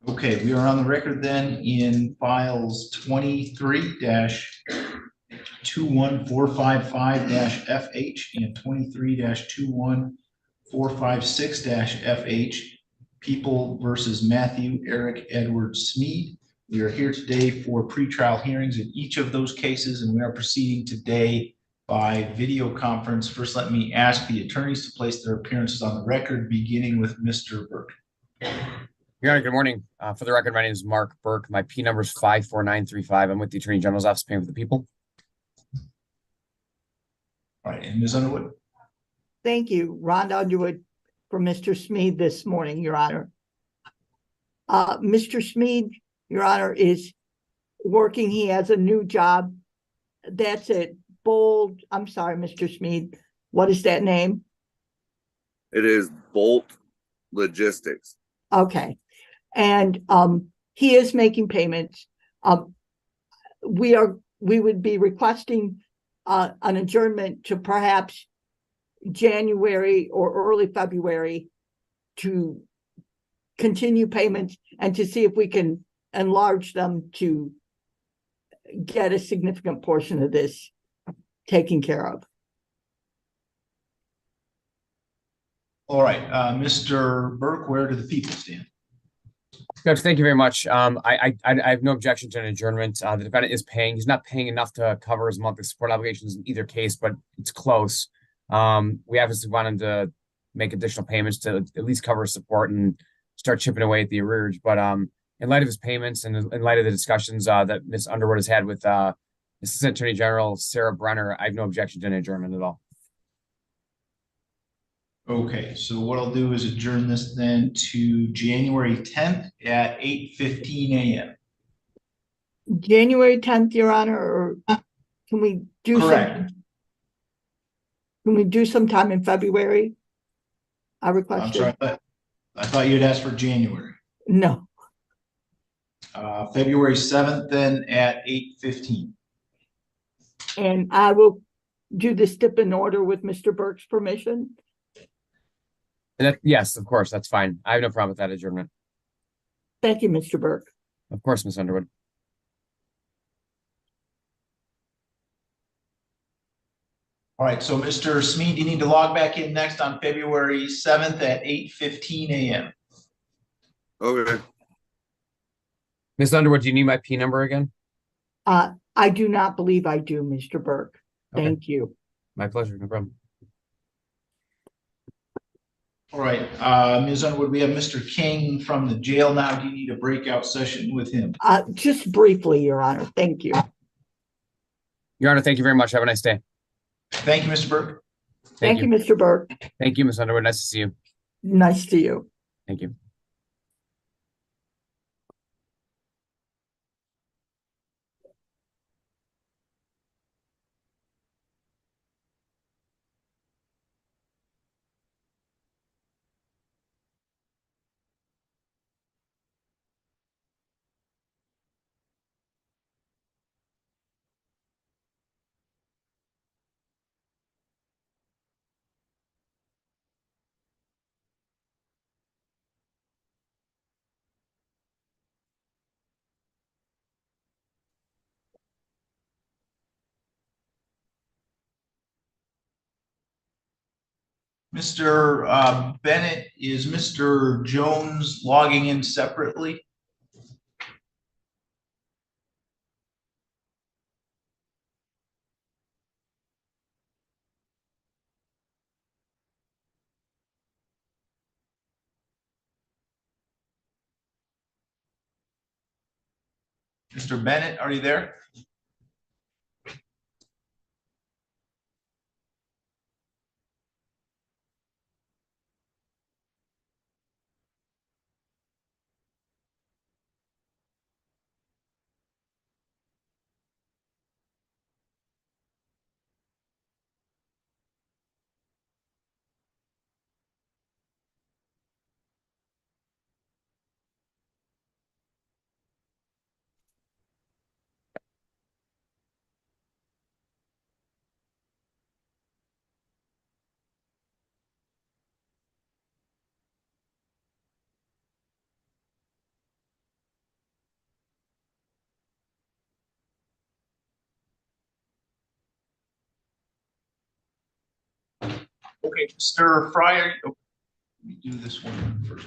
Okay, we are on the record then in files 23-21455-FH and 23-21456-FH, People versus Matthew Eric Edward Smead. We are here today for pretrial hearings in each of those cases, and we are proceeding today by video conference. First, let me ask the attorneys to place their appearances on the record, beginning with Mr. Burke. Your Honor, good morning. For the record, my name is Mark Burke. My P number is 54935. I'm with the Attorney General's Office, paying for the people. All right, and Ms. Underwood. Thank you. Rhonda Underwood for Mr. Smead this morning, Your Honor. Mr. Smead, Your Honor, is working. He has a new job. That's it. Bold. I'm sorry, Mr. Smead. What is that name? It is Bolt Logistics. Okay. And he is making payments. We would be requesting an adjournment to perhaps January or early February to continue payments and to see if we can enlarge them to get a significant portion of this taken care of. All right, Mr. Burke, where do the people stand? Judge, thank you very much. I have no objection to an adjournment. The defendant is paying. He's not paying enough to cover his monthly support obligations in either case, but it's close. We obviously want him to make additional payments to at least cover his support and start chipping away at the arrearage. But in light of his payments and in light of the discussions that Ms. Underwood has had with Assistant Attorney General Sarah Brenner, I have no objection to an adjournment at all. Okay, so what I'll do is adjourn this then to January 10th at 8:15 a.m. January 10th, Your Honor, or can we do Correct. Can we do sometime in February? I I'm requested. sorry, I thought you'd asked for January. No. February 7th then at 8:15. And I will do the stip in order with Mr. Burke's permission. And yes, of course, that's fine. I have no problem with that adjournment. Thank you, Mr. Burke. Of course, Ms. Underwood. All right, so Mr. Smead, you need to log back in next on February 7th at 8:15 a.m. Okay. Ms. Underwood, do you need my P number again? I do not believe I do, Mr. Burke. Okay. Thank you. My pleasure, no problem. All right, Ms. Underwood, we have Mr. King from the jail now. Do you need a breakout session with him? Just briefly, Your Honor. Thank you. Your Honor, thank you very much. Have a nice day. Thank you, Mr. Burke. Thank you, Mr. Burke. Thank you, Ms. Underwood. Nice to see you. Nice to you. Thank you. Mr. Bennett, is Mr. Jones logging in separately? Mr. Bennett, are you there? Okay, Mr. Fryer, let me do this one first.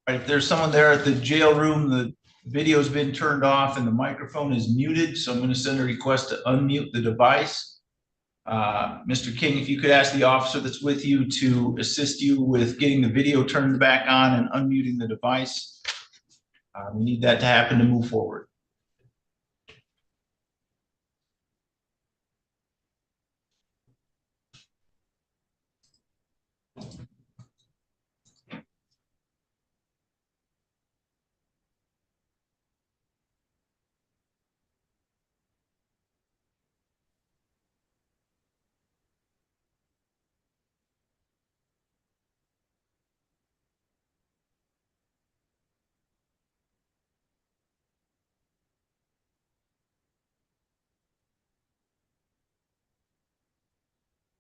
All right, if there's someone there at the jail room, the video's been turned off and the microphone is muted, so I'm going to send a request to unmute the device. Mr. King, if you could ask the officer that's with you to assist you with getting the video turned back on and unmuting the device. We need that to happen to move forward.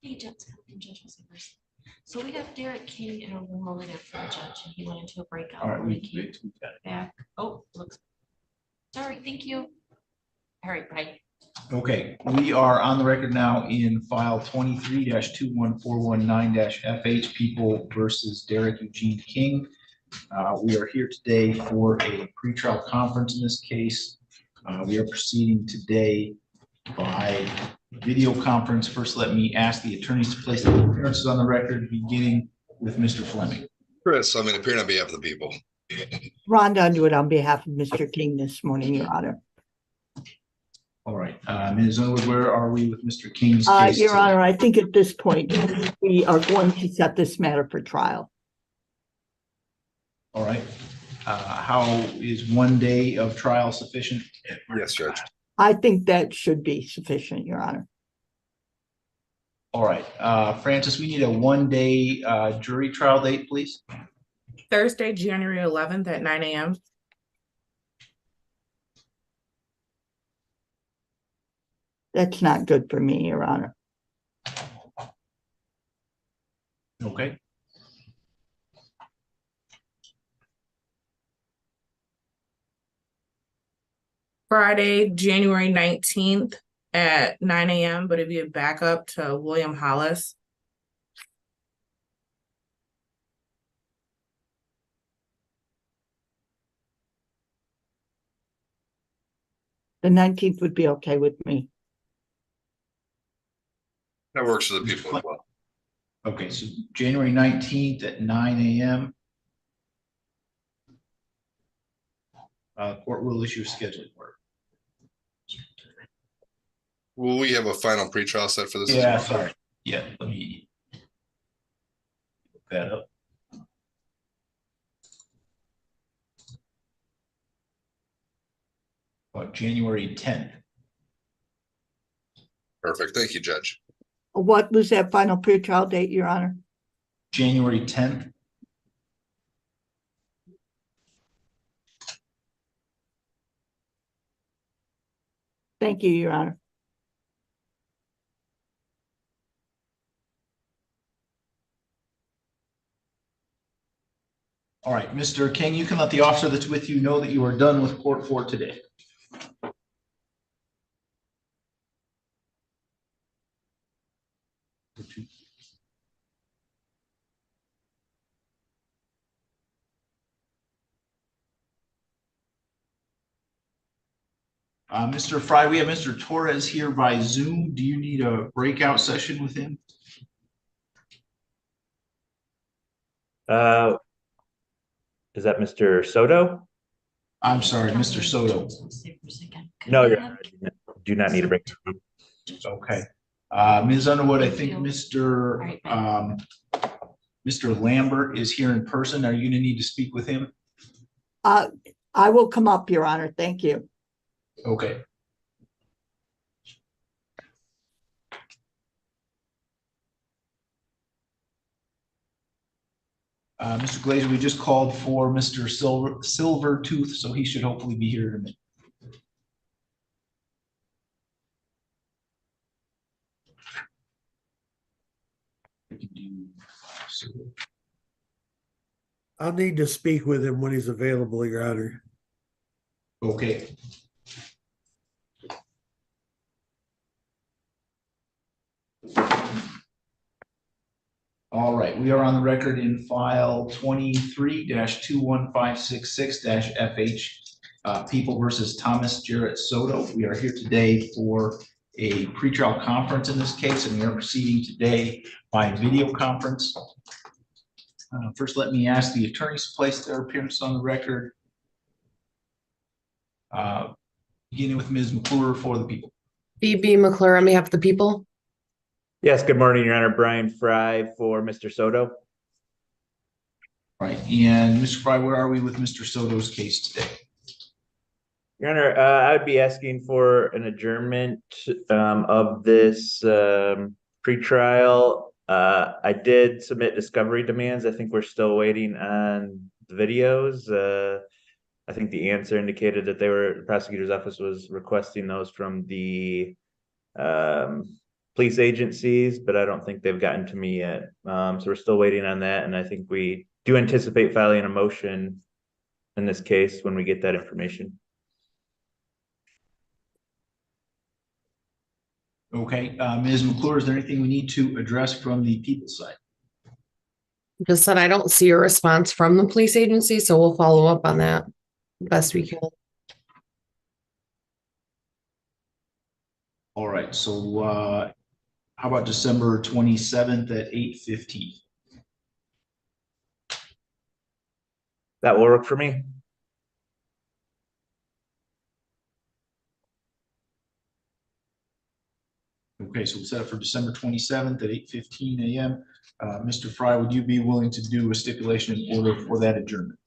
Hey, Judge, Judge first. So we have Derek King in a room over there for the judge, and he went into a breakout. All right, when he we've came got it. back. Oh, looks. Sorry, thank you. All right, bye. Okay, we are on the record now in file 23-21419-FH, People versus Derek Eugene King. We are here today for a pretrial conference in this case. We are proceeding today by video conference. First, let me ask the attorneys to place the appearances on the record, beginning with Mr. Fleming. Chris, I'm appearing on behalf of the people. Rhonda Underwood on behalf of Mr. King this morning, Your Honor. All right, Ms. Underwood, where are we with Mr. King's case? Your Honor, I think at this point, we are going to set this matter for trial. All right. How is 1 day of trial sufficient? Yes, Judge. I think that should be sufficient, Your Honor. All right, Francis, we need a 1 day jury trial date, please. Thursday, January 11th at 9 a.m. That's not good for me, Your Honor. Okay. Friday, January 19th at 9 a.m., but it'd be a backup to William Hollis. The 19th would be okay with me. That works for the people as well. Okay, so January 19th at 9 a.m. Court will issue a scheduling order. Will we have a final pretrial set for this? Yeah, sorry. Yeah, let me look that up. About January 10th. Perfect. Thank you, Judge. What was that final pretrial date, Your Honor? January 10th. Thank you, Your Honor. All right, Mr. King, you can let the officer that's with you know that you are done with court for today. Mr. Fry, we have Mr. Torres here by Zoom. Do you need a breakout session with him? Is that Mr. Soto? I'm sorry, Mr. Soto. No, do not need a break. Okay. Ms. Underwood, I think Mr. Mr. Lambert is here in person. Are you going to need to speak with him? I will come up, Your Honor. Thank you. Okay. Mr. Glazer, we just called for Mr. Silvertooth, so he should hopefully be here in a minute. I'll need to speak with him when he's available, Your Honor. Okay. All right, we are on the record in file 23-21566-FH, People versus Thomas Jarrett Soto. We are here today for a pretrial conference in this case, and we are proceeding today by video conference. First, let me ask the attorneys to place their appearance on the record. Beginning with Ms. McClure for the people. B.B. McClure on behalf of the people. Yes, good morning, Your Honor. Brian Fry for Mr. Soto. Right, and Mr. Fry, where are we with Mr. Soto's case today? Your Honor, I would be asking for an adjournment of this pretrial. I did submit discovery demands. I think we're still waiting on the videos. I think the answer indicated that the prosecutor's office was requesting those from the police agencies, but I don't think they've gotten to me yet. So we're still waiting on that, and I think we do anticipate filing a motion in this case when we get that information. Okay, Ms. McClure, is there anything we need to address from the people's side? Just said I don't see a response from the police agency, so we'll follow up on that best we can. All right, so how about December 27th at 8:15? That will work for me. Okay, so we'll set it for December 27th at 8:15 a.m. Mr. Fry, would you be willing to do a stipulation in order for that adjournment?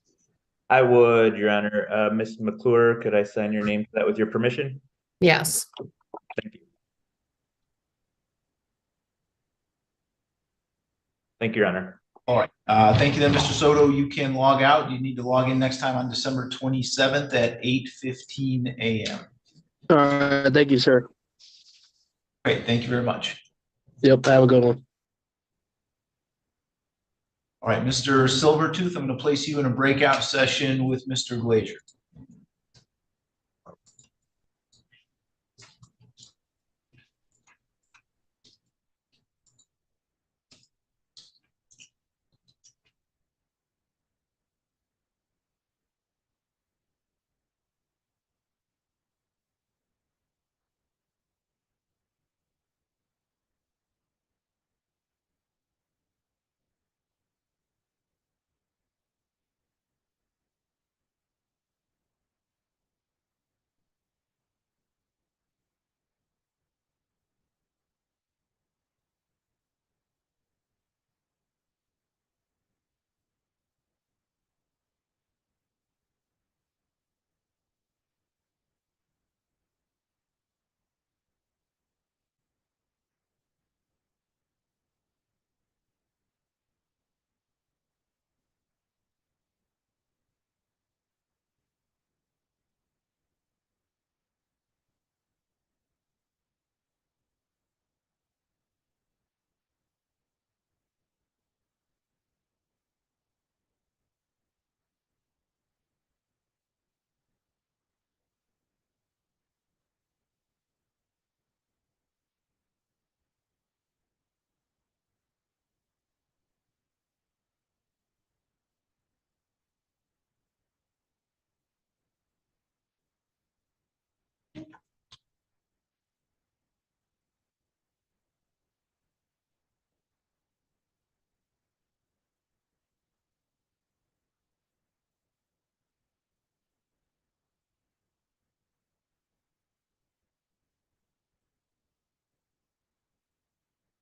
I would, Your Honor. Ms. McClure, could I sign your name to that with your permission? Yes. Thank you. Thank you, Your Honor. All right, thank you then, Mr. Soto. You can log out. You need to log in next time on December 27th at 8:15 a.m. All right, thank you, sir. Great, thank you very much. Yep, have a good one. All right, Mr. Silvertooth, I'm going to place you in a breakout session with Mr. Glazer.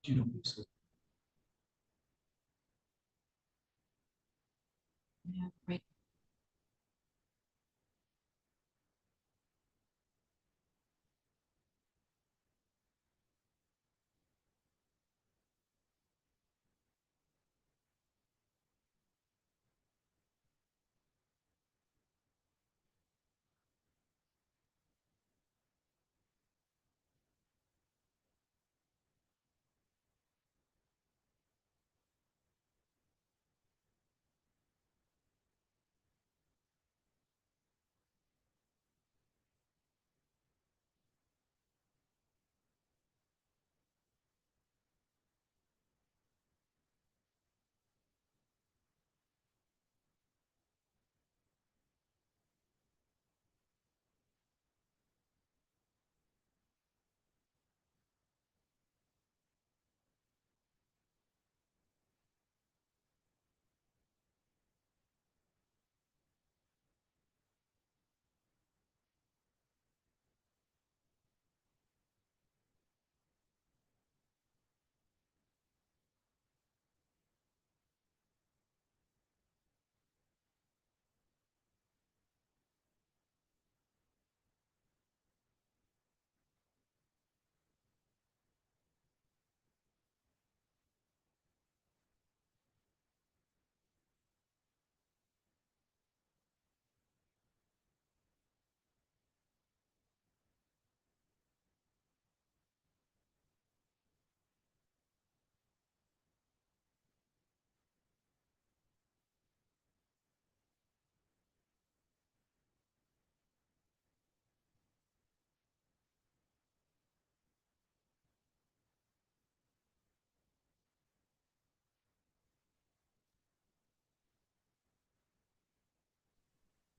Yeah, right.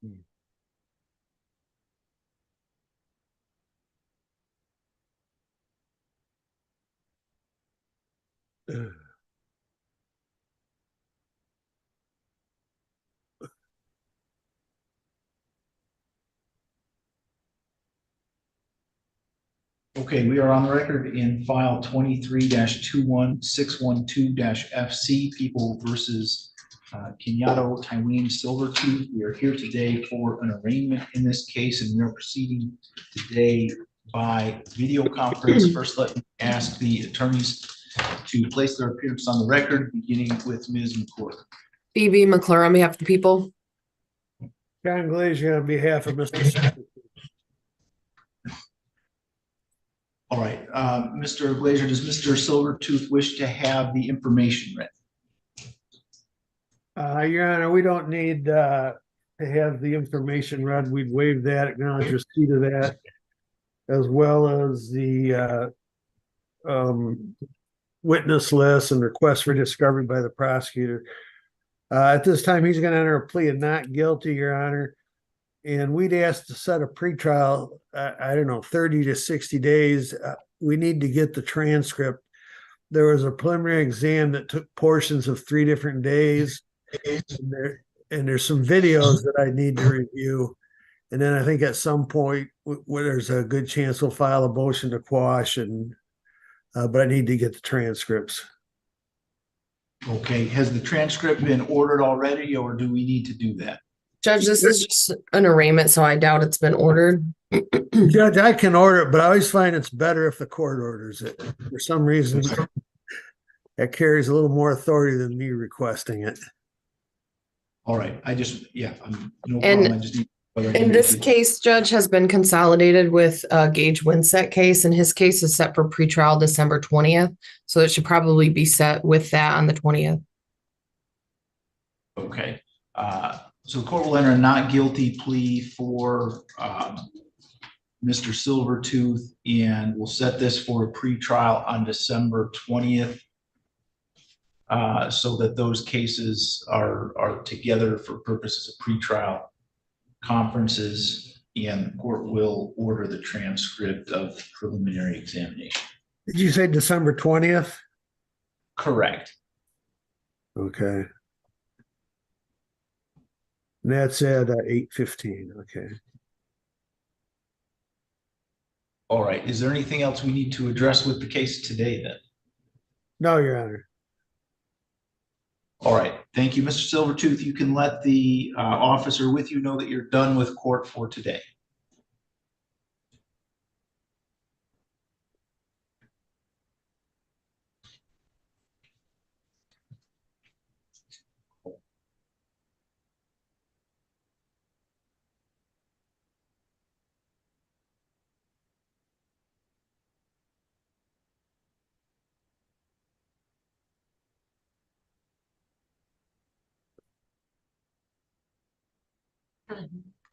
Okay, we are on the record in file 23-21612-FC, People versus Kenyatta Tyween Silvertooth. We are here today for an arraignment in this case, and we are proceeding today by video conference. First, let me ask the attorneys to place their appearance on the record, beginning with Ms. McClure. Phoebe McClure on behalf of the people. John Glazier on behalf of Mr. Silvertooth. All right, Mr. Glazier, does Mr. Silvertooth wish to have the information read? Your Honor, we don't need to have the information read. We'd waive that, acknowledge receipt of that, as well as the witness list and request for discovery by the prosecutor. At this time, he's going to enter a plea of not guilty, Your Honor. And we'd ask to set a pretrial, I don't know, 30 to 60 days. We need to get the transcript. There was a preliminary exam that took portions of 3 different days. And there's some videos that I need to review. And then I think at some point, where there's a good chance we'll file a motion to quash, but I need to get the transcripts. Okay, has the transcript been ordered already, or do we need to do that? Judge, this is just an arraignment, so I doubt it's been ordered. Judge, I can order it, but I always find it's better if the court orders it. For some reason, that carries a little more authority than me requesting it. All right, no And problem. I just need. In this case, Judge, has been consolidated with Gage Winsett case, and his case is set for pretrial December 20th. So it should probably be set with that on the 20th. Okay, so the court will enter a not guilty plea for Mr. Silvertooth, and we'll set this for a pretrial on December 20th. So that those cases are together for purposes of pretrial conferences, and the court will order the transcript of the preliminary examination. Did you say December 20th? Correct. Okay. And that's at 8:15. Okay. All right. Is there anything else we need to address with the case today then? No, Your Honor. All right. Thank you, Mr. Silvertooth. You can let the officer with you know that you're done with court for today.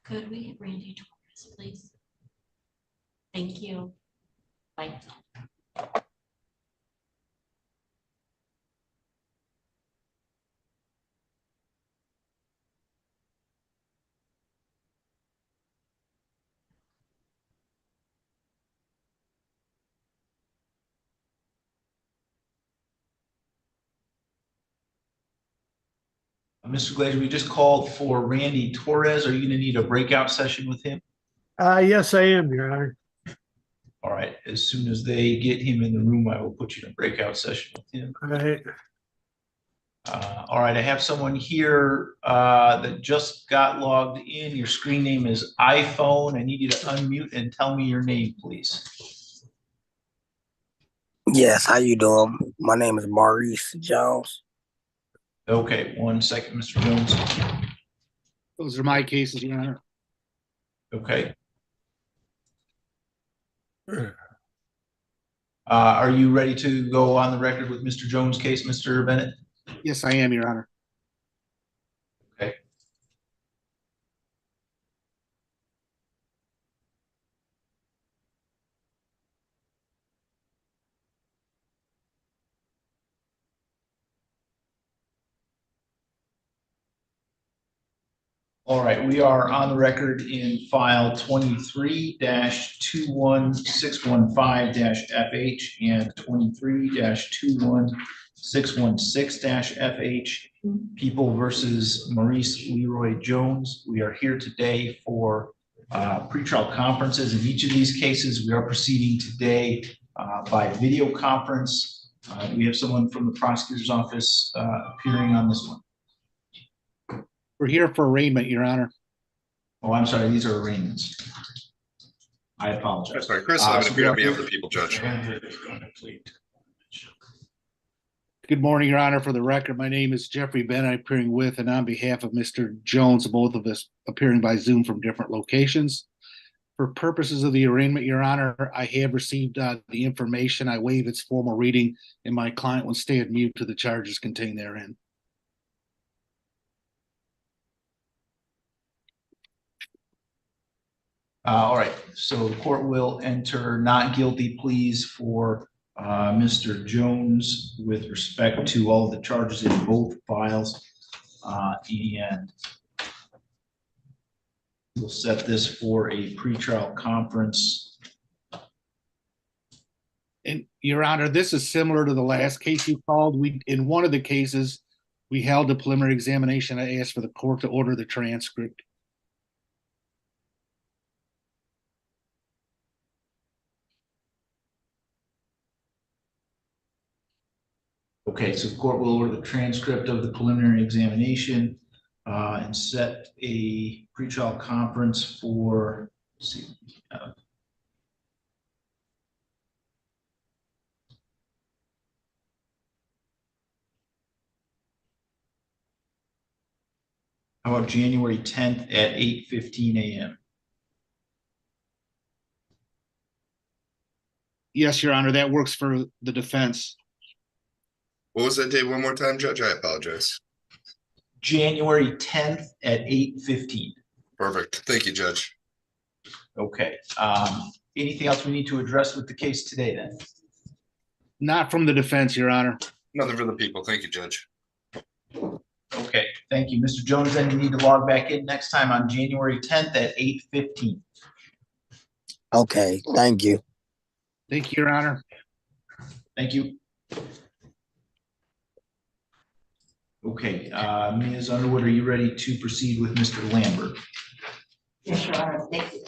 Could we have Randy Torres, please? Thank you. Bye. Mr. Glazier, we just called for Randy Torres. Are you going to need a breakout session with him? Yes, I am, Your Honor. All right. As soon as they get him in the room, I will put you in a breakout session with him. All right. All right. I have someone here that just got logged in. Your screen name is iPhone. I need you to unmute and tell me your name, please. Yes, how you doing? My name is Maurice Jones. Okay, 1 second, Mr. Jones. Those are my cases, Your Honor. Okay. Are you ready to go on the record with Mr. Jones' case, Mr. Bennett? Yes, I am, Your Honor. Okay. All right, we are on the record in file 23-21615-FH and 23-21616-FH. People versus Maurice Leroy Jones. We are here today for pretrial conferences. In each of these cases, we are proceeding today by video conference. We have someone from the prosecutor's office appearing on this one. We're here for arraignment, Your Honor. Oh, I'm sorry, these are arraignments. I apologize. Sorry, Chris, I'm so going to we be are- of the people, Judge. Good morning, Your Honor. For the record, my name is Jeffrey Bennett, appearing with and on behalf of Mr. Jones, both of us appearing by Zoom from different locations. For purposes of the arraignment, Your Honor, I have received the information. I waive its formal reading, and my client will stay on mute to the charges contained therein. All right, so the court will enter not guilty pleas for Mr. Jones with respect to all the charges in both files. And we'll set this for a pretrial conference. And Your Honor, this is similar to the last case you called. In one of the cases, we held a preliminary examination. I asked for the court to order the transcript. Okay, so the court will order the transcript of the preliminary examination and set a pretrial conference for, let's see, how about January 10th at 8:15 a.m.? Yes, Your Honor, that works for the defense. What was that date one more time, Judge? I apologize. January 10th at 8:15. Perfect. Thank you, Judge. Okay. Anything else we need to address with the case today then? Not from the defense, Your Honor. Nothing for the people. Thank you, Judge. Okay, thank you. Mr. Jones, then you need to log back in next time on January 10th at 8:15. Okay, thank you. Thank you, Your Honor. Thank you. Okay, Ms. Underwood, are you ready to proceed with Mr. Lambert? Yes, Your Honor, thank you.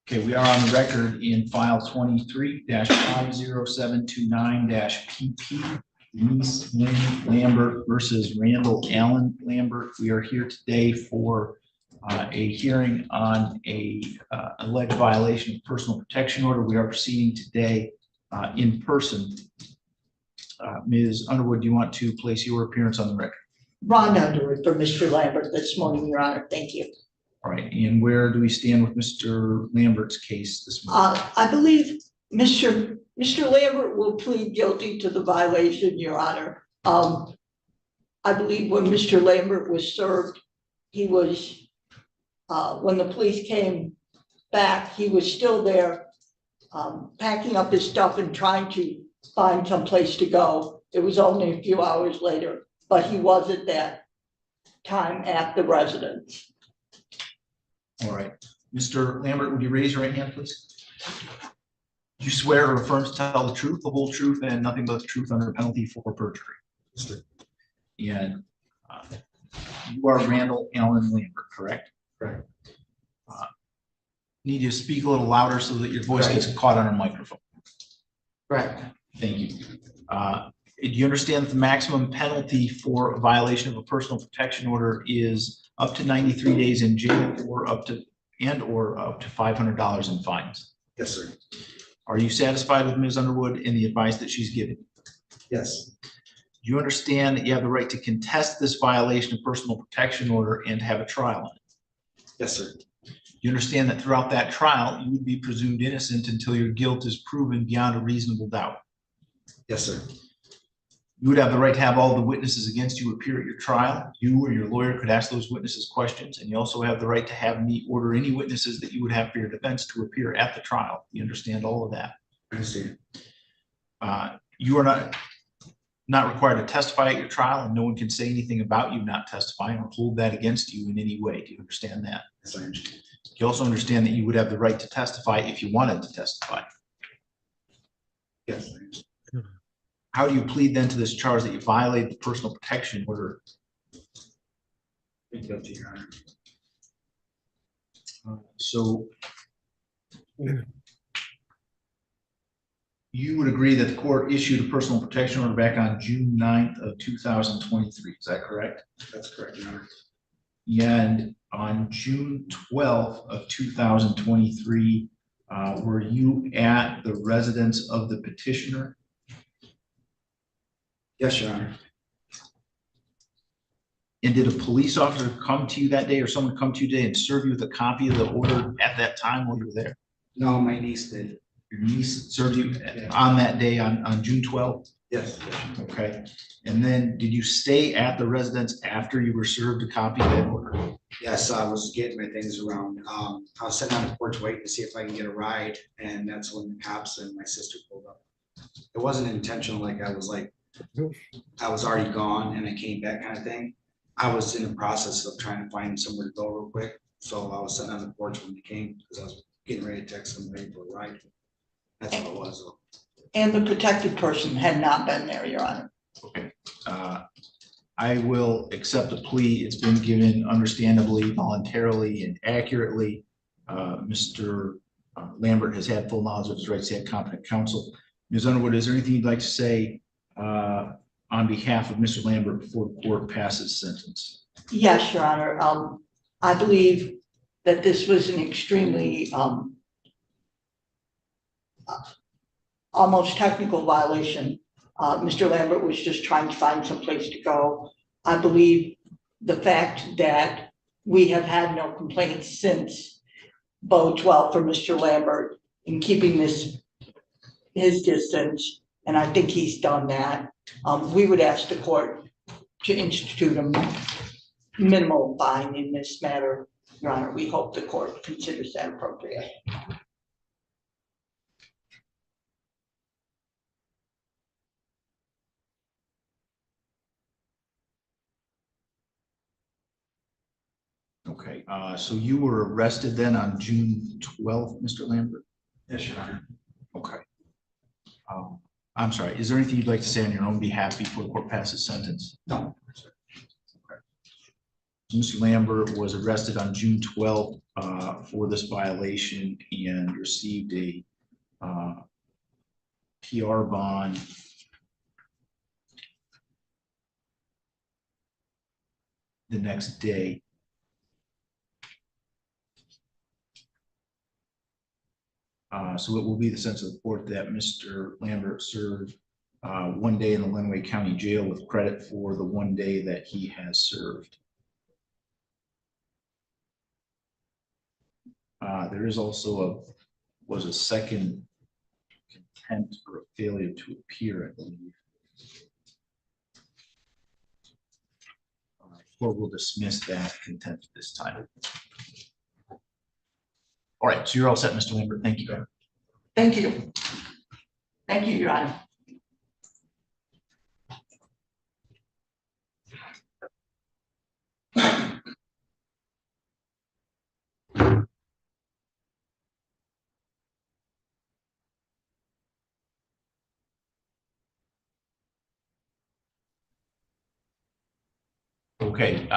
Okay, we are on the record in file 23-50729-PP. Denise Lynn Lambert versus Randall Allen Lambert. We are here today for a hearing on a alleged violation of personal protection order. We are proceeding today in person. Ms. Underwood, do you want to place your appearance on the record? Ron Underwood for Mr. Lambert this morning, Your Honor. Thank you. All right, and where do we stand with Mr. Lambert's case this morning? I believe Mr. Lambert will plead guilty to the violation, Your Honor. I believe when Mr. Lambert was served, he was, when the police came back, he was still there packing up his stuff and trying to find some place to go. It was only a few hours later, but he was at that time at the residence. All right, Mr. Lambert, would you raise your right hand, please? Do you swear or affirm to tell the truth, the whole truth, and nothing but the truth under penalty for perjury? And you are Randall Allen Lambert, correct? Correct. Need you to speak a little louder so that your voice gets caught on a microphone. Correct. Thank you. Do you understand that the maximum penalty for a violation of a personal protection order is up to 93 days in jail or up to $500 in fines? Yes, sir. Are you satisfied with Ms. Underwood and the advice that she's given? Yes. Do you understand that you have the right to contest this violation of personal protection order and have a trial on it? Yes, sir. You understand that throughout that trial, you would be presumed innocent until your guilt is proven beyond a reasonable doubt? Yes, sir. You would have the right to have all the witnesses against you appear at your trial. You or your lawyer could ask those witnesses questions, and you also have the right to have me order any witnesses that you would have for your defense to appear at the trial. You understand all of that? I understand. You are not required to testify at your trial, and no one can say anything about you not testifying or hold that against you in any way. Do you understand that? Yes, I understand. You also understand that you would have the right to testify if you wanted to testify. Yes, I understand. How do you plead then to this charge that you violated the personal protection order? Plead guilty, Your Honor. So you would agree that the court issued a personal protection order back on June 9th of 2023. Is that correct? That's correct, Your Honor. And on June 12th of 2023, were you at the residence of the petitioner? Yes, Your Honor. And did a police officer come to you that day or someone come to you today and serve you with a copy of the order at that time while you were there? No, my niece did. Your niece served you on that day on June 12th? Yes. Okay. And then did you stay at the residence after you were served a copy of that order? Yes, I was getting my things around. I was sitting on the porch waiting to see if I can get a ride, and that's when the cops and my sister pulled up. It wasn't intentional, I was already gone and I came back kind of thing. I was in the process of trying to find somewhere to go real quick. So I was sitting on the porch when they came because I was getting ready to text somebody for a ride. That's all it was. And the protected person had not been there, Your Honor. Okay. I will accept the plea. It's been given understandably, voluntarily, and accurately. Mr. Lambert has had full knowledge of his rights. He had competent counsel. Ms. Underwood, is there anything you'd like to say on behalf of Mr. Lambert before the court passes sentence? Yes, Your Honor. I believe that this was an extremely almost technical violation. Mr. Lambert was just trying to find some place to go. I believe the fact that we have had no complaints since bodes well for Mr. Lambert in keeping his distance, and I think he's done that. We would ask the court to institute a minimal fine in this matter, Your Honor. We hope the court considers that appropriate. Okay, so you were arrested then on June 12th, Mr. Lambert? Yes, Your Honor. Okay. I'm sorry, is there anything you'd like to say on your own behalf before the court passes sentence? No. Okay. Mr. Lambert was arrested on June 12th for this violation and received a PR bond the next day. So it will be the sense of the court that Mr. Lambert served 1 day in the Lenawee County Jail with credit for the 1 day that he has served. There is also a second contempt for a failure to appear, I believe. Court will dismiss that contempt this time. All right, so you're all set, Mr. Lambert. Thank you. Thank you. Thank you, Your Honor. Okay.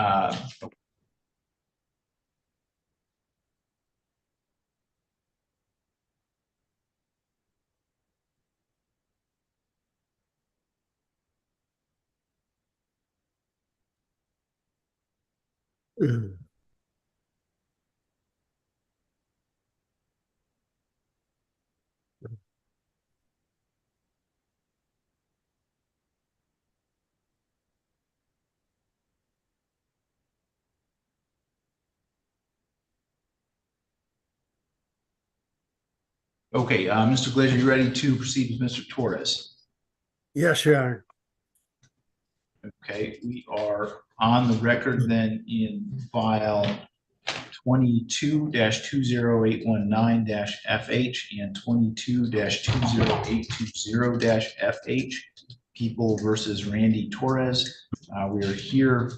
Okay, Mr. Glazer, you ready to proceed with Mr. Torres? Yes, Your Honor. Okay, we are on the record then in file 22-20819-FH and 22-20820-FH, People versus Randy Torres. We are here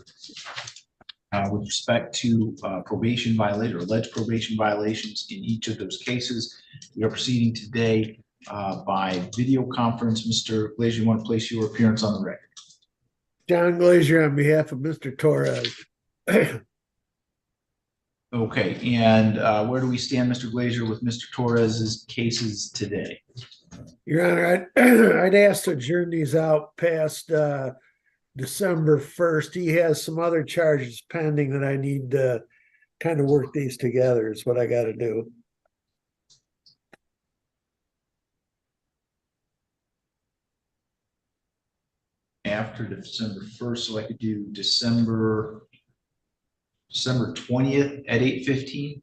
with respect to probation violation or alleged probation violations in each of those cases. We are proceeding today by video conference. Mr. Glazier, you want to place your appearance on the record? John Glazier on behalf of Mr. Torres. Okay, and where do we stand, Mr. Glazier, with Mr. Torres's cases today? Your Honor, I'd ask to adjourn these out past December 1st. He has some other charges pending that I need to kind of work these together is what I got to do. After December 1st, so I could do December 20th at 8:15.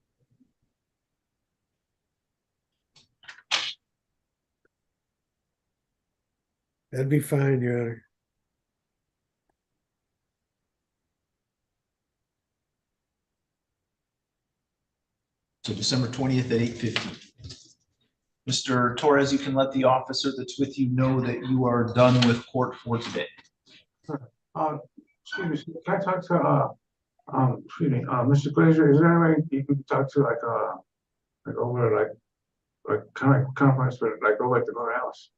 That'd be fine, Your Honor. So December 20th at 8:15. Mr. Torres, you can let the officer that's with you know that you are done with court for today. Excuse me, can I talk to excuse me, Mr. Glazier, is there any way you can talk to like over like kind of conference, but like over at the courthouse?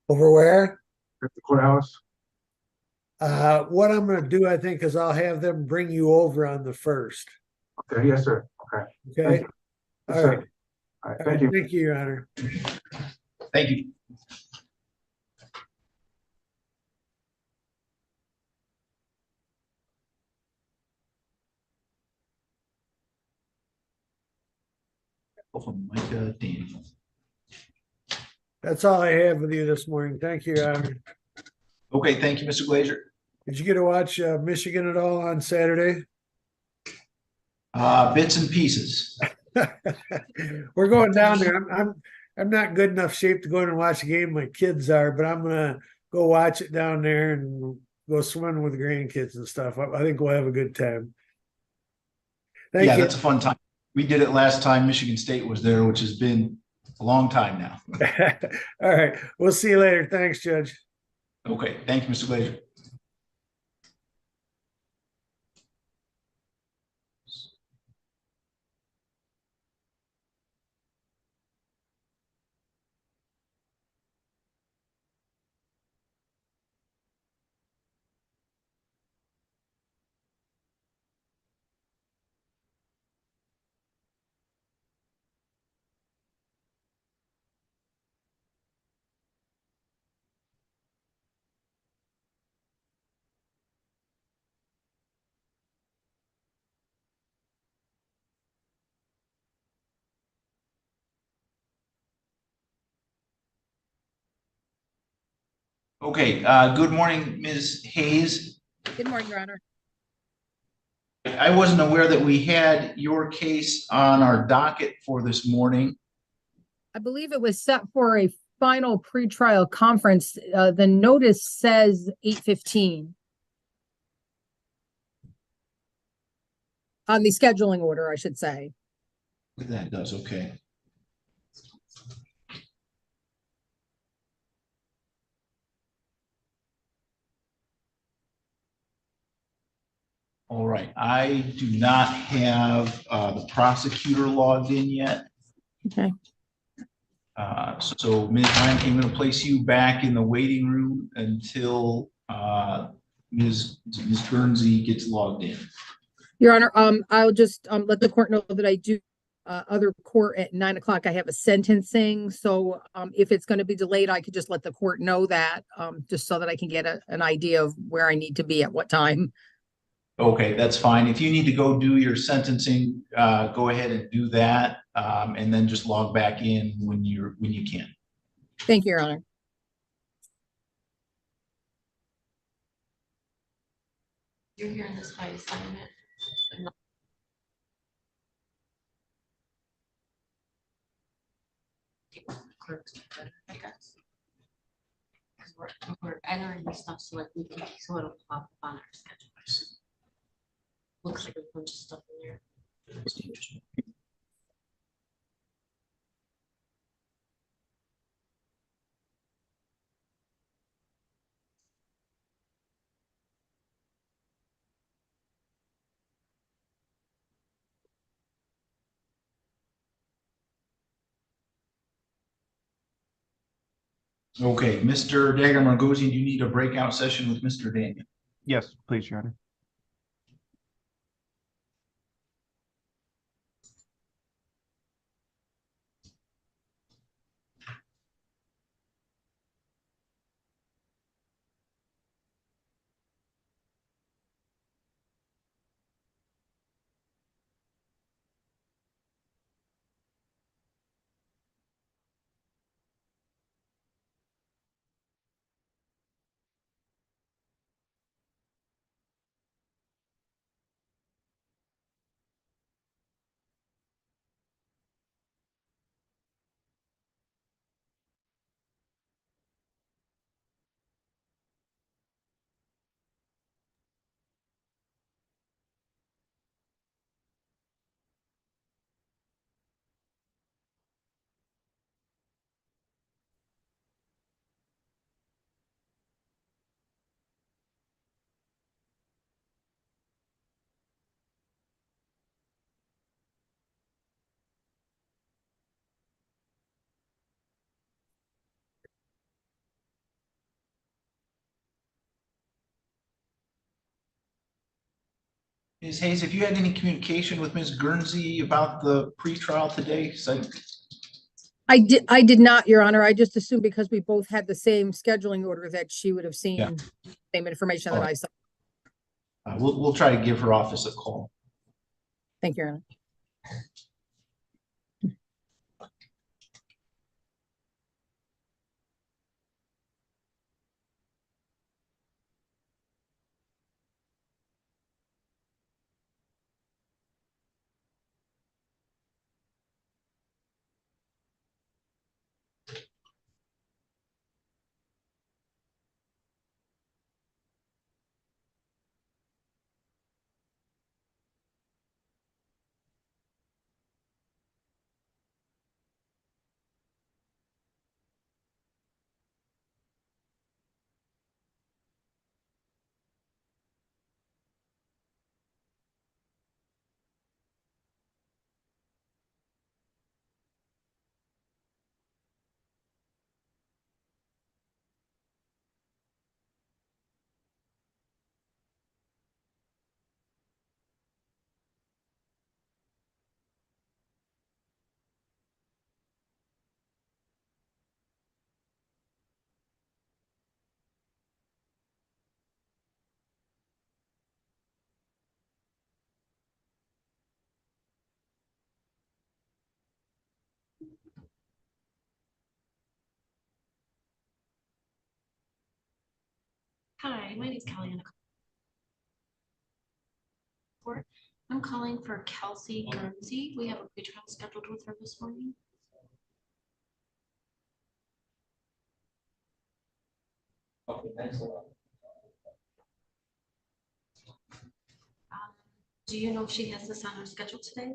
Over where? At the courthouse? What I'm going to do, I think, is I'll have them bring you over on the 1st. Okay, yes, sir. Okay. Okay. Yes, All sir. right. All right, thank you. Thank you, Your Honor. Thank you. Micah Daniel. That's all I have with you this morning. Thank you, Your Honor. Okay, thank you, Mr. Glazier. Did you get to watch Michigan at all on Saturday? Bits and pieces. We're going down there. I'm not good enough shape to go in and watch a game. My kids are, but I'm gonna go watch it down there and go swimming with the grandkids and stuff. I think we'll have a good time. Thank you. That's a fun time. We did it last time Michigan State was there, which has been a long time now. All right. We'll see you later. Thanks, Judge. Okay. Thank you, Mr. Glazier. Okay, good morning, Ms. Hayes. Good morning, Your Honor. I wasn't aware that we had your case on our docket for this morning. I believe it was set for a final pretrial conference. The notice says 8:15 on the scheduling order, I should say. That does, okay. All right, I do not have the prosecutor logged in yet. Okay. So Ms. Ryan, I'm going to place you back in the waiting room until Ms. Guernsey gets logged in. Your Honor, I'll just let the court know that I do other court at 9 o'clock. I have a sentencing. So if it's going to be delayed, I could just let the court know that just so that I can get an idea of where I need to be at what time. Okay, that's fine. If you need to go do your sentencing, go ahead and do that, and then just log back in when you can. Thank you, Your Honor. You're hearing this by assignment. Clerks, I guess. we're entering this stuff so like we can sort of pop up on our schedulers. Looks like a bunch of stuff in there. Okay, Mr. Dagger Margosian, you need a breakout session with Mr. Daniel. Yes, please, Your Honor. Ms. Hayes, have you had any communication with Ms. Guernsey about the pretrial today? 'Cause I did not, Your Honor. I just assumed because we both had the same scheduling order that she would have Yeah. seen same information that I saw. we'll try to give her office a call. Thank you, Your Honor. Hi, my name is Kelly. I'm calling for Kelsey Guernsey. We have a pretrial scheduled with her this morning. Okay, thanks a lot. Do you know if she has this on her schedule today?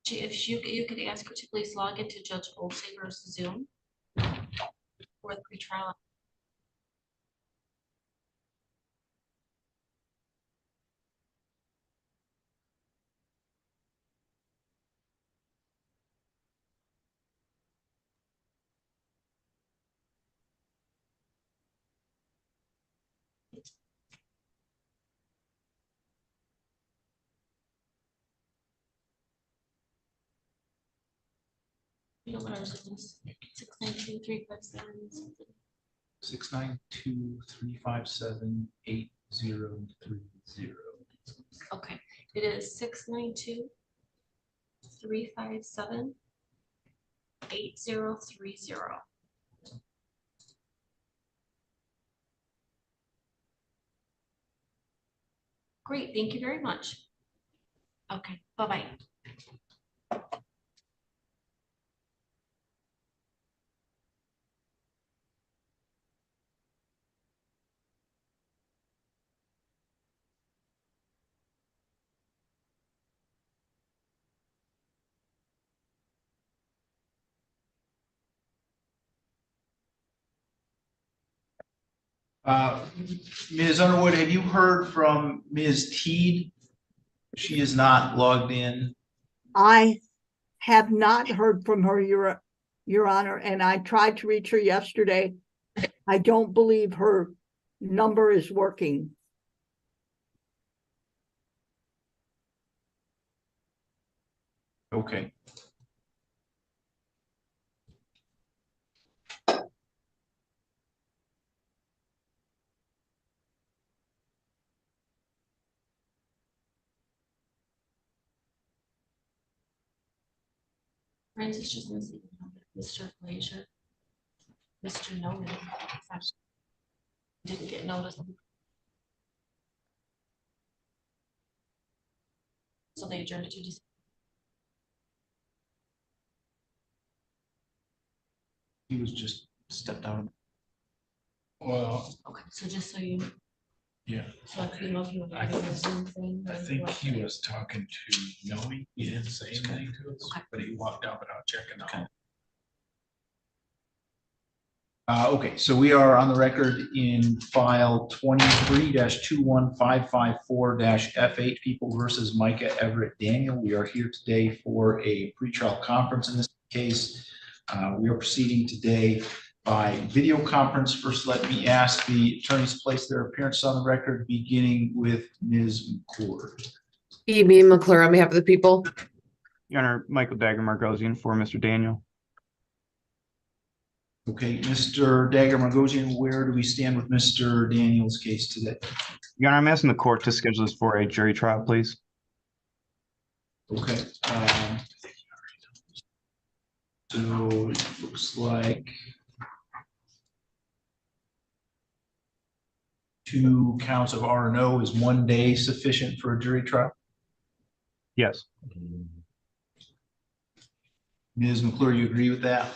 If you could ask her to please log into Judge Olsager's Zoom for the pretrial. You know what ours is? 692-357. 692-357-8030. Okay, it is 692-357-8030. Great, thank you very much. Okay, bye-bye. Ms. Underwood, have you heard from Ms. Teed? She is not logged in. I have not heard from her, Your Honor, and I tried to reach her yesterday. I don't believe her number is working. Okay. Francis just missing Mr. Glazier. Mr. Nolan didn't get noticed. So they adjourned it to December. He was just stepped out. Well, Okay, so just so you, yeah. so if you know if you want to do the Zoom thing. I think he was talking to Noe. He didn't say anything to us, but he walked out without checking out. Okay, so we are on the record in file 23-21554-F8, People versus Micah Everett Daniel. We are here today for a pretrial conference in this case. We are proceeding today by video conference. First, let me ask the attorneys to place their appearance on the record, beginning with Ms. McClure. E.B. McClure on behalf of the people. Your Honor, Michael Dagger Margosian for Mr. Daniel. Okay, Mr. Dagger Margosian, where do we stand with Mr. Daniel's case today? Your Honor, I'm asking the court to schedule this for a jury trial, please. Okay. So it looks like 2 counts of R&O. Is 1 day sufficient for a jury trial? Yes. Ms. McClure, you agree with that?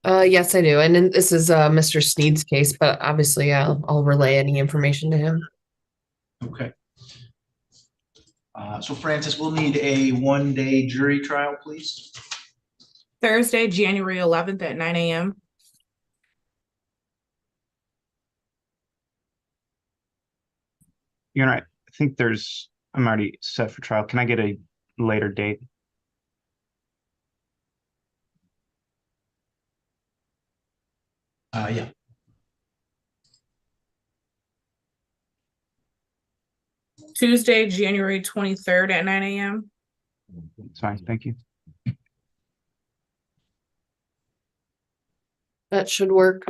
Yes, I do. And then this is Mr. Sneed's case, but obviously I'll relay any information to him. Okay. So Francis, we'll need a 1 day jury trial, please. Thursday, January 11th at 9 a.m. Your Honor, I think I'm already set for trial. Can I get a later date? Yeah. Tuesday, January 23rd at 9 a.m. It's fine. Thank you. That should work.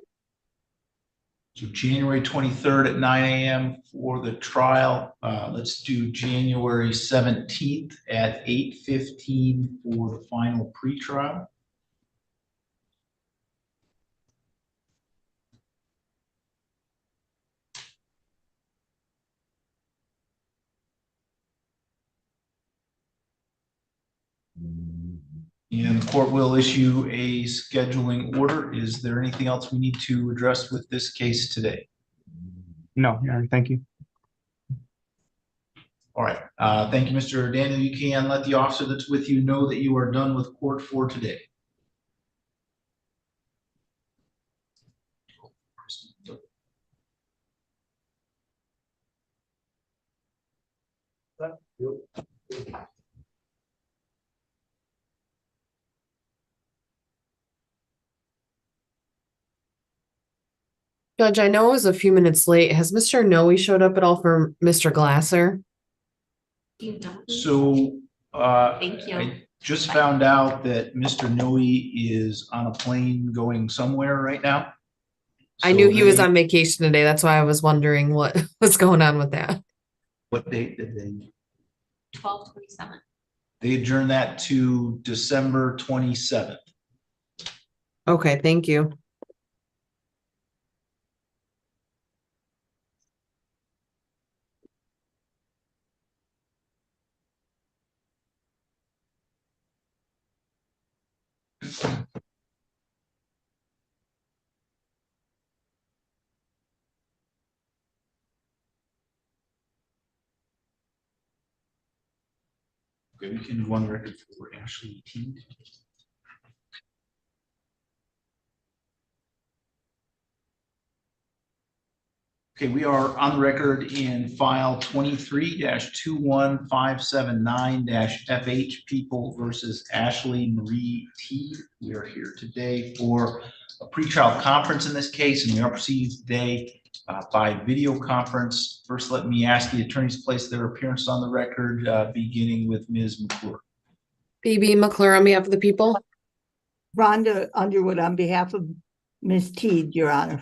So January 23rd at 9 a.m. for the trial. Let's do January 17th at 8:15 for the final pretrial. And the court will issue a scheduling order. Is there anything else we need to address with this case today? No, Your Honor, thank you. All right. Thank you, Mr. Daniel. You can let the officer that's with you know that you are done with court for today. Judge, I know it was a few minutes late. Has Mr. Noe showed up at all for Mr. Glasser? So Thank you. I just found out that Mr. Noe is on a plane going somewhere right now. I knew he was they- on vacation today. That's why I was wondering what was going on with that. What date did they? 12/27. They adjourned that to December 27th. Okay, thank you. Okay, we can do one record for Ashley Teague. Okay, we are on the record in file 23-21579-FH, People versus Ashley Marie Teague. We are here today for a pretrial conference in this case, and we are proceeding today by video conference. First, let me ask the attorneys to place their appearance on the record, beginning with Ms. McClure. BB McClure on behalf of the people. Rhonda Underwood on behalf of Ms. Teed, Your Honor.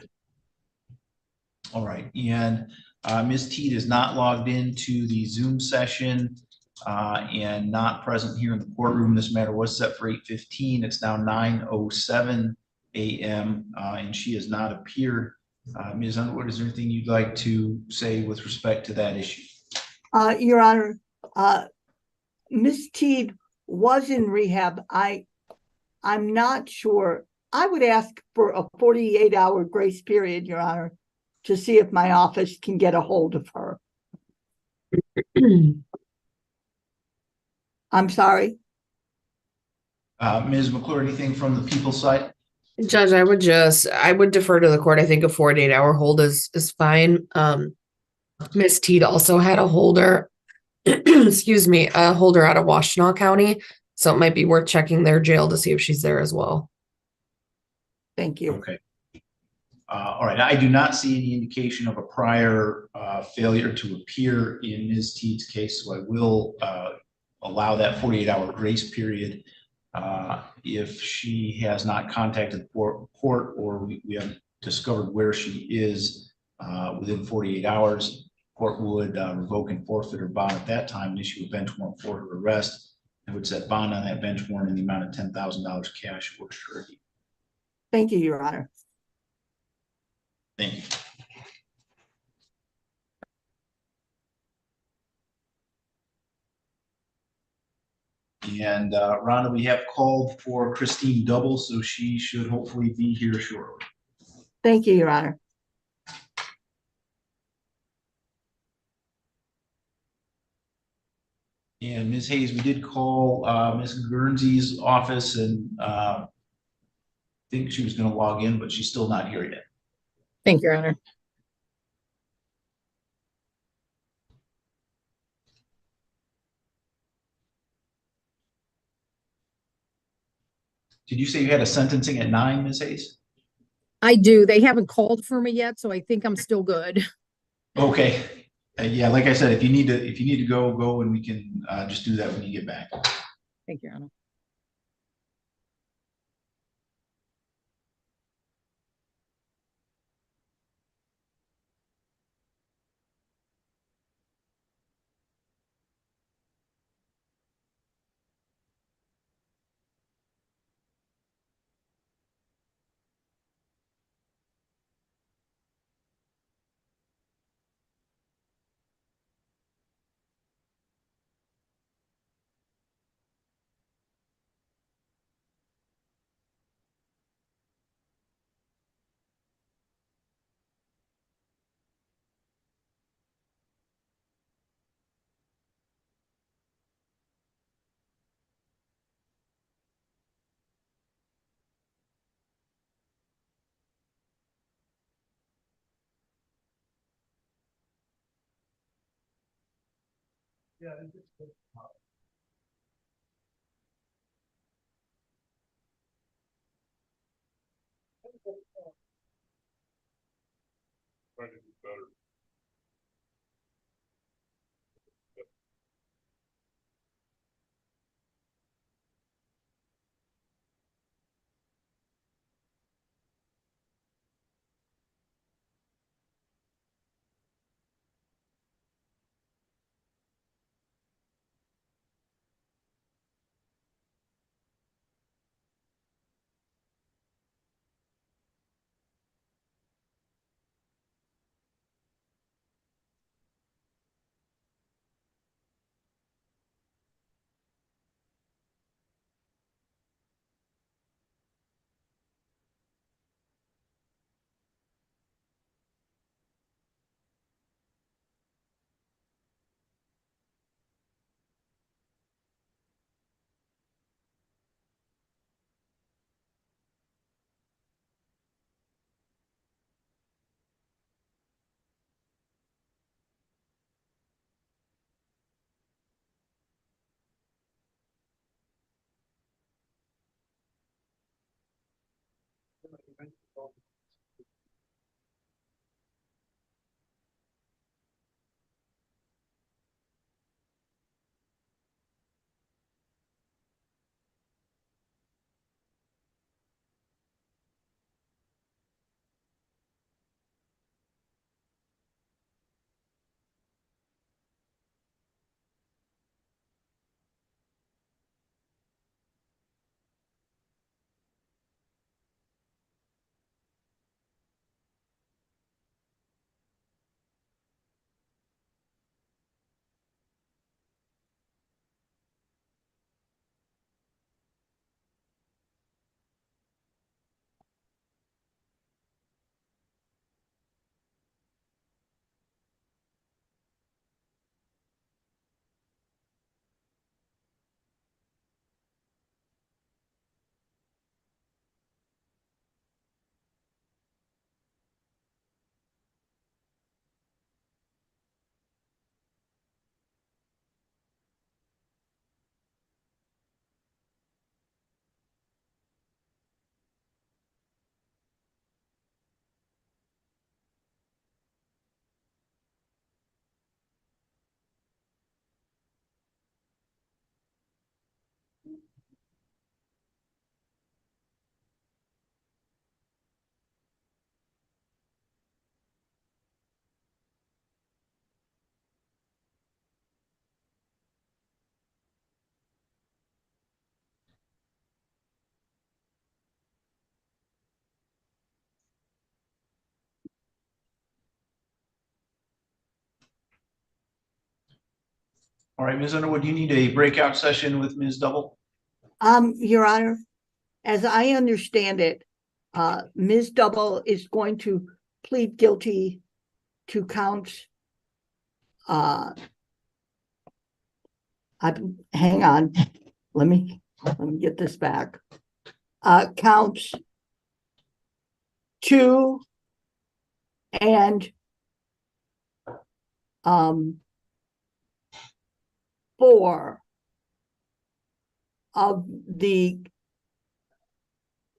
All right, and Ms. Teed is not logged into the Zoom session and not present here in the courtroom. This matter was set for 8:15. It's now 9:07 a.m. And she has not appeared. Ms. Underwood, is there anything you'd like to say with respect to that issue? Your Honor, Ms. Teed was in rehab. I'm not sure. I would ask for a 48-hour grace period, Your Honor, to see if my office can get a hold of her. I'm sorry. Ms. McClure, anything from the people's side? Judge, I would defer to the court. I think a 48-hour hold is fine. Ms. Teed also had a holder, excuse me, a holder out of Washtenaw County. So it might be worth checking their jail to see if she's there as well. Thank you. Okay. All right, I do not see any indication of a prior failure to appear in Ms. Teed's case, so I will allow that 48-hour grace period. If she has not contacted the court or we haven't discovered where she is within 48 hours, court would revoke and forfeit her bond at that time and issue a bench warrant for her arrest, and would set bond on that bench warrant in the amount of $10,000 cash or surety. Thank you, Your Honor. Thank you. And Rhonda, we have called for Christine Double, so she should hopefully be here shortly. Thank you, Your Honor. And Ms. Hayes, we did call Ms. Guernsey's office and think she was going to log in, but she's still not here yet. Thank you, Your Honor. Did you say you had a sentencing at 9, Ms. Hayes? I do. They haven't called for me yet, so I think I'm still good. Okay. Yeah, like I said, if you need to go, and we can just do that when you get back. Thank you, Your Honor. All right, Ms. Underwood, you need a breakout session with Ms. Double? Your Honor, as I understand it, Ms. Double is going to plead guilty to counts. Hang on, let me get this back. Counts 2 and 4 of the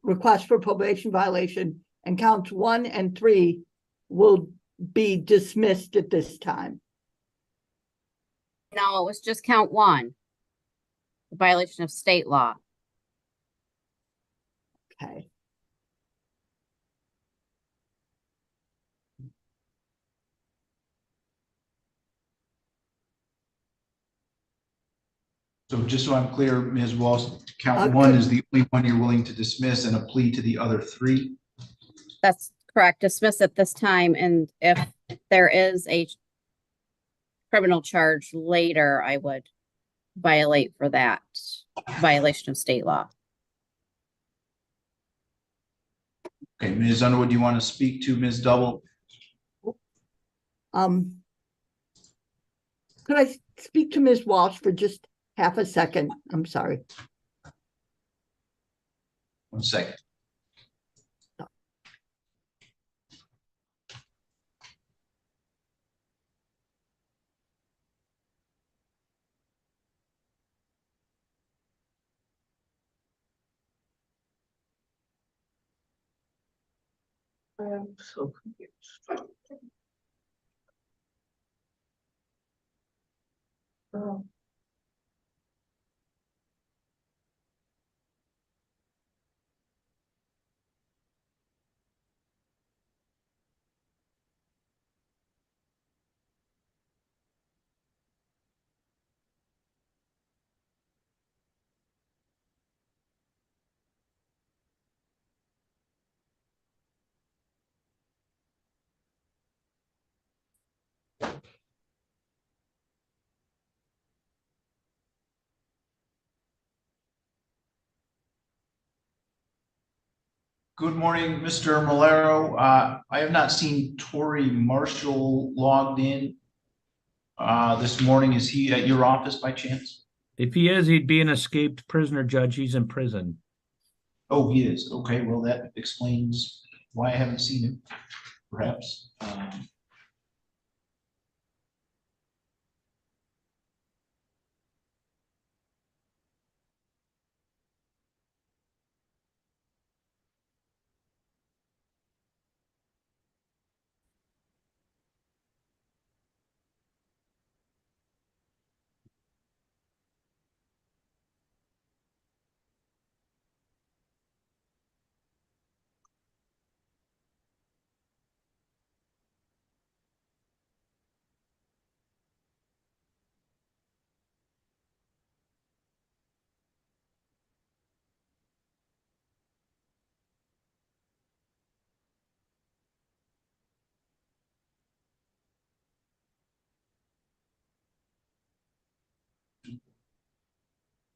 request for probation violation, and counts 1 and 3 will be dismissed at this time. No, it was just count 1. The violation of state law. Okay. So just so I'm clear, Ms. Walsh, count 1 is the only one you're willing to dismiss and a plea to the other 3? That's correct. Dismiss at this time. And if there is a criminal charge later, I would violate for that violation of state law. Okay, Ms. Underwood, do you want to speak to Ms. Double? Could I speak to Ms. Walsh for just half a second? I'm sorry. 1 second. I'm so confused. Oh. Good morning, Mr. Malero. I have not seen Tori Marshall logged in this morning. Is he at your office by chance? If he is, he'd be an escaped prisoner, Judge. He's in prison. Oh, he is. Okay, well, that explains why I haven't seen him, perhaps.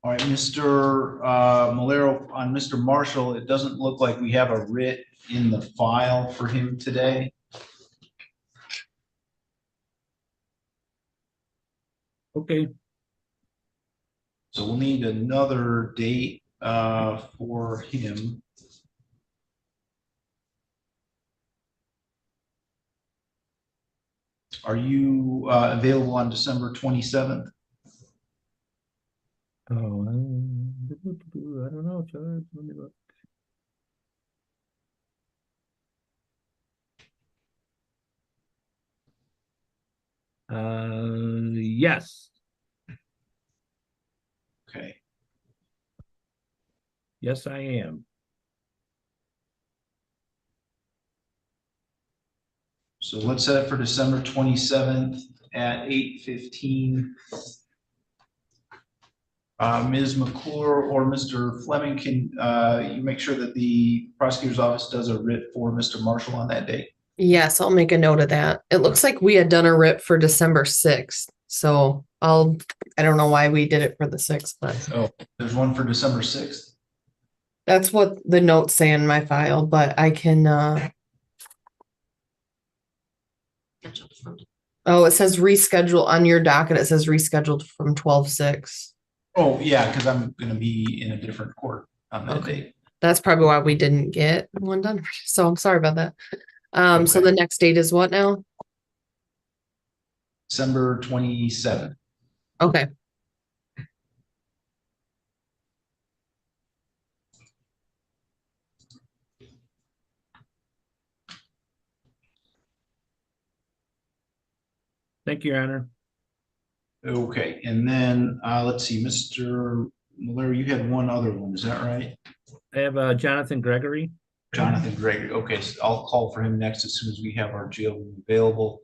All right, Mr. Malero, on Mr. Marshall, it doesn't look like we have a writ in the file for him today. Okay. So we'll need another date for him. Are you available on December 27th? Oh, I don't know, Judge. Let me look. Yes. Okay. Yes, I am. So let's set it for December 27th at 8:15. Ms. McClure or Mr. Fleming, can you make sure that the prosecutor's office does a writ for Mr. Marshall on that date? Yes, I'll make a note of that. It looks like we had done a writ for December 6th. So I don't know why we did it for the 6th, but So there's one for December 6th. that's what the notes say in my file, but I can, oh, it says reschedule on your docket. It says rescheduled from 12/6. Oh, yeah, because I'm gonna be in a different court on that date. That's probably why we didn't get one done. So I'm sorry about that. So the next date is what now? December 27th. Okay. Thank you, Your Honor. Okay, and then, let's see, Mr. Miller, you had one other one, is that right? I have Jonathan Gregory. Jonathan Gregory, okay, so I'll call for him next as soon as we have our jail room available.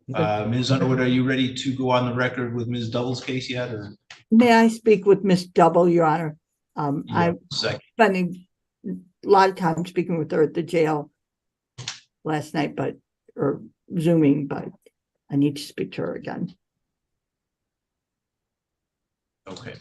Ms. Underwood, are you ready to go on the record with Ms. Double's case yet, or? May I speak with Miss Double, Your Honor? I'm spending a lot of time speaking with her at the jail last night, or Zooming, but I need to speak to her again. Okay.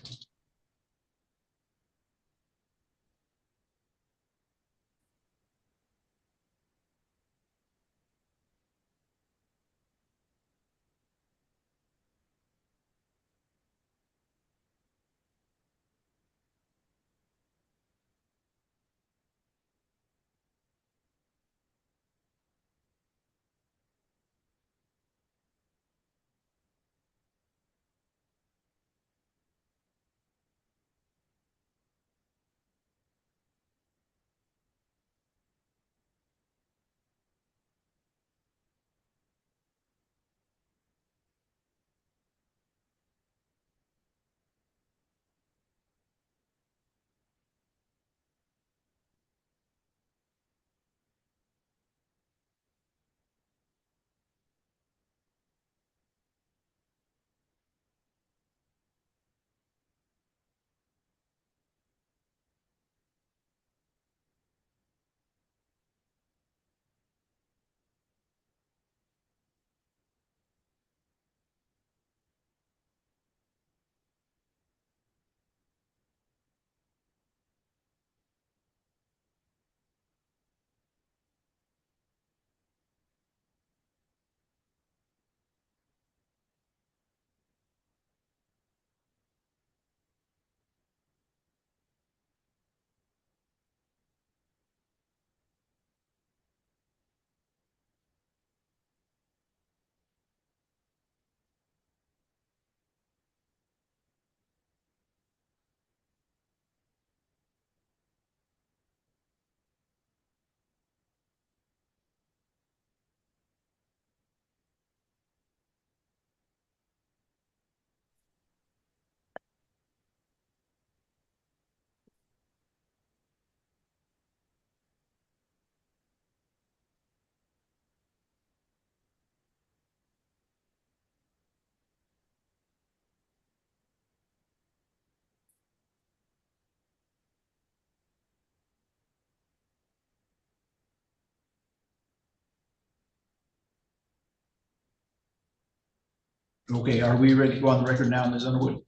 Okay, are we ready to go on the record now, Ms. Underwood?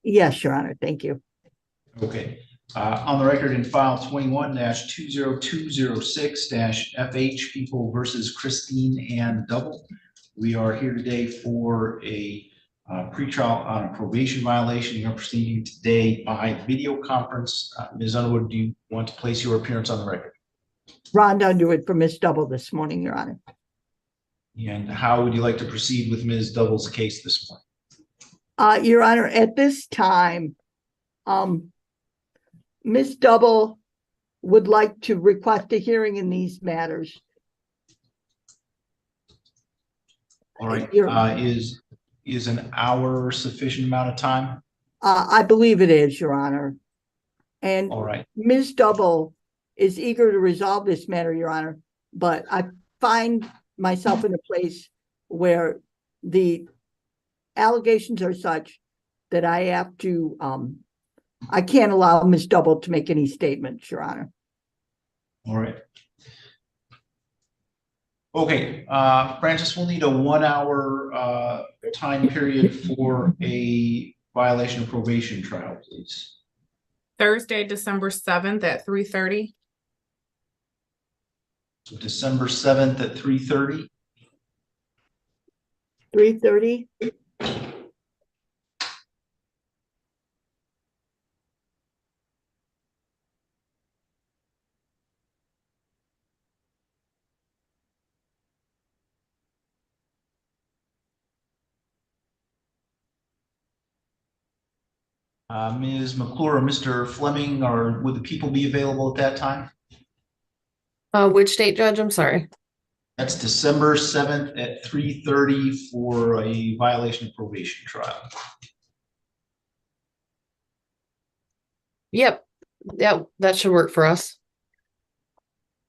Yes, Your Honor, thank you. Okay, on the record in file 21-20206-FH, People versus Christine Ann Double. We are here today for a pretrial on a probation violation. You're proceeding today by video conference. Ms. Underwood, do you want to place your appearance on the record? Rhonda Underwood for Miss Double this morning, Your Honor. And how would you like to proceed with Ms. Double's case this morning? Your Honor, at this time, Ms. Double would like to request a hearing in these matters. All right, is an hour sufficient amount of time? I believe it is, Your Honor. And all right, Ms. Double is eager to resolve this matter, Your Honor, but I find myself in a place where the allegations are such that I have to, I can't allow Ms. Double to make any statements, Your Honor. all right. Okay, Francis, we'll need a 1 hour time period for a violation of probation trial, please. Thursday, December 7th at 3:30. So December 7th at 3:30. 3:30? Ms. McClure or Mr. Fleming, or would the people be available at that time? Which date, Judge? I'm sorry. That's December 7th at 3:30 for a violation of probation trial. Yep. Yep, that should work for us.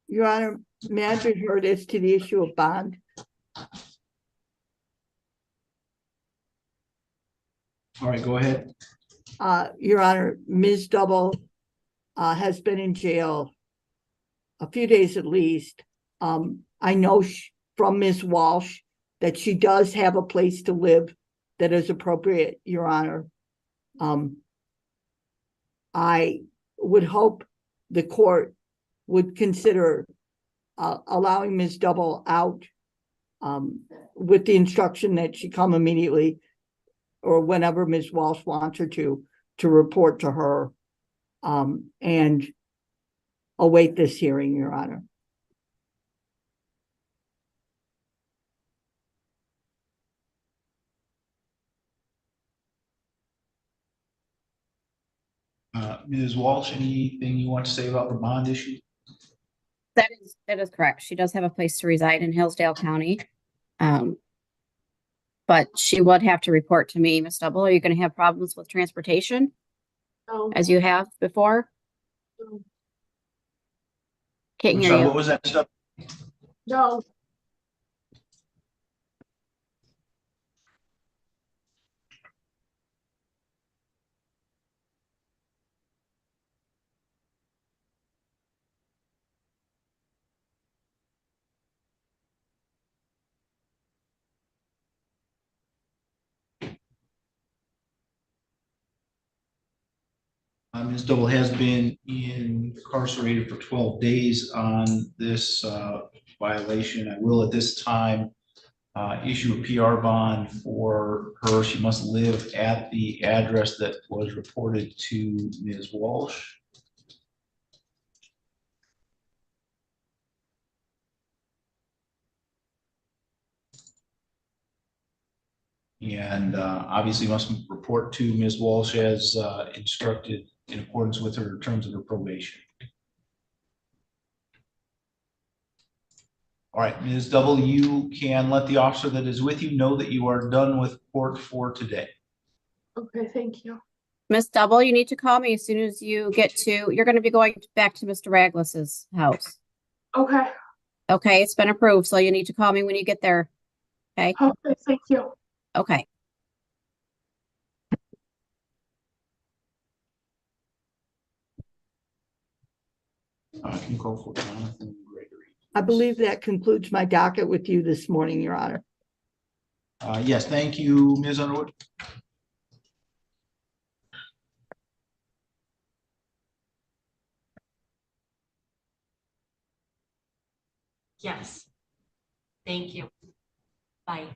Your Honor, may I be heard as to the issue of bond? All right, go ahead. Your Honor, Ms. Double has been in jail a few days at least. I know from Ms. Walsh that she does have a place to live that is appropriate, Your Honor. I would hope the court would consider allowing Ms. Double out with the instruction that she come immediately or whenever Ms. Walsh wants her to report to her and await this hearing, Your Honor. Ms. Walsh, anything you want to say about the bond issue? That is correct. She does have a place to reside in Hillsdale County. But she would have to report to me. Ms. Double, are you going to have problems with transportation? No. As you have before? No. Can't I'm hear sorry, you. what was that stuff? No. Ms. Double has been incarcerated for 12 days on this violation. I will at this time issue a PR bond for her. She must live at the address that was reported to Ms. Walsh. And obviously must report to Ms. Walsh as instructed in accordance with her terms of her probation. All right, Ms. Double, you can let the officer that is with you know that you are done with court for today. Okay, thank you. Miss Double, you need to call me as soon as you get to, you're going to be going back to Mr. Raglis's house. Okay. Okay, it's been approved, so you need to call me when you get there. Okay? Okay, thank you. Okay. I can call for Jonathan Gregory. I believe that concludes my docket with you this morning, Your Honor. Yes, thank you, Ms. Underwood. Yes. Thank you. Bye.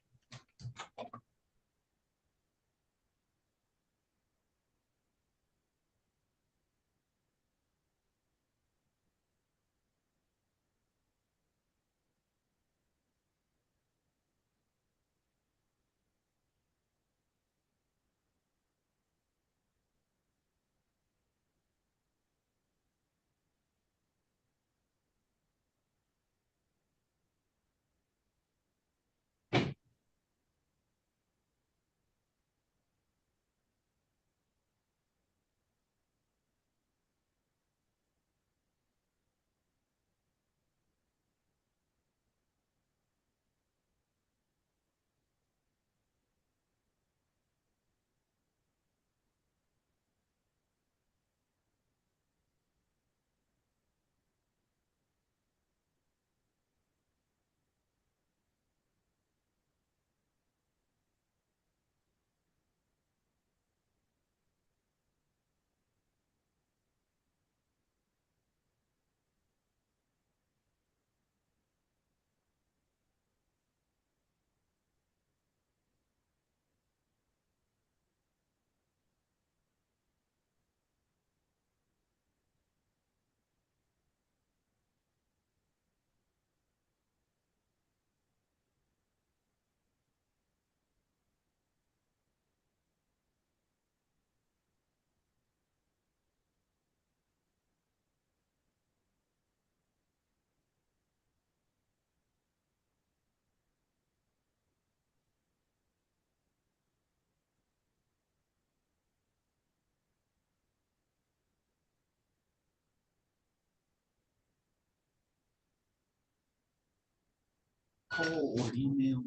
call or email.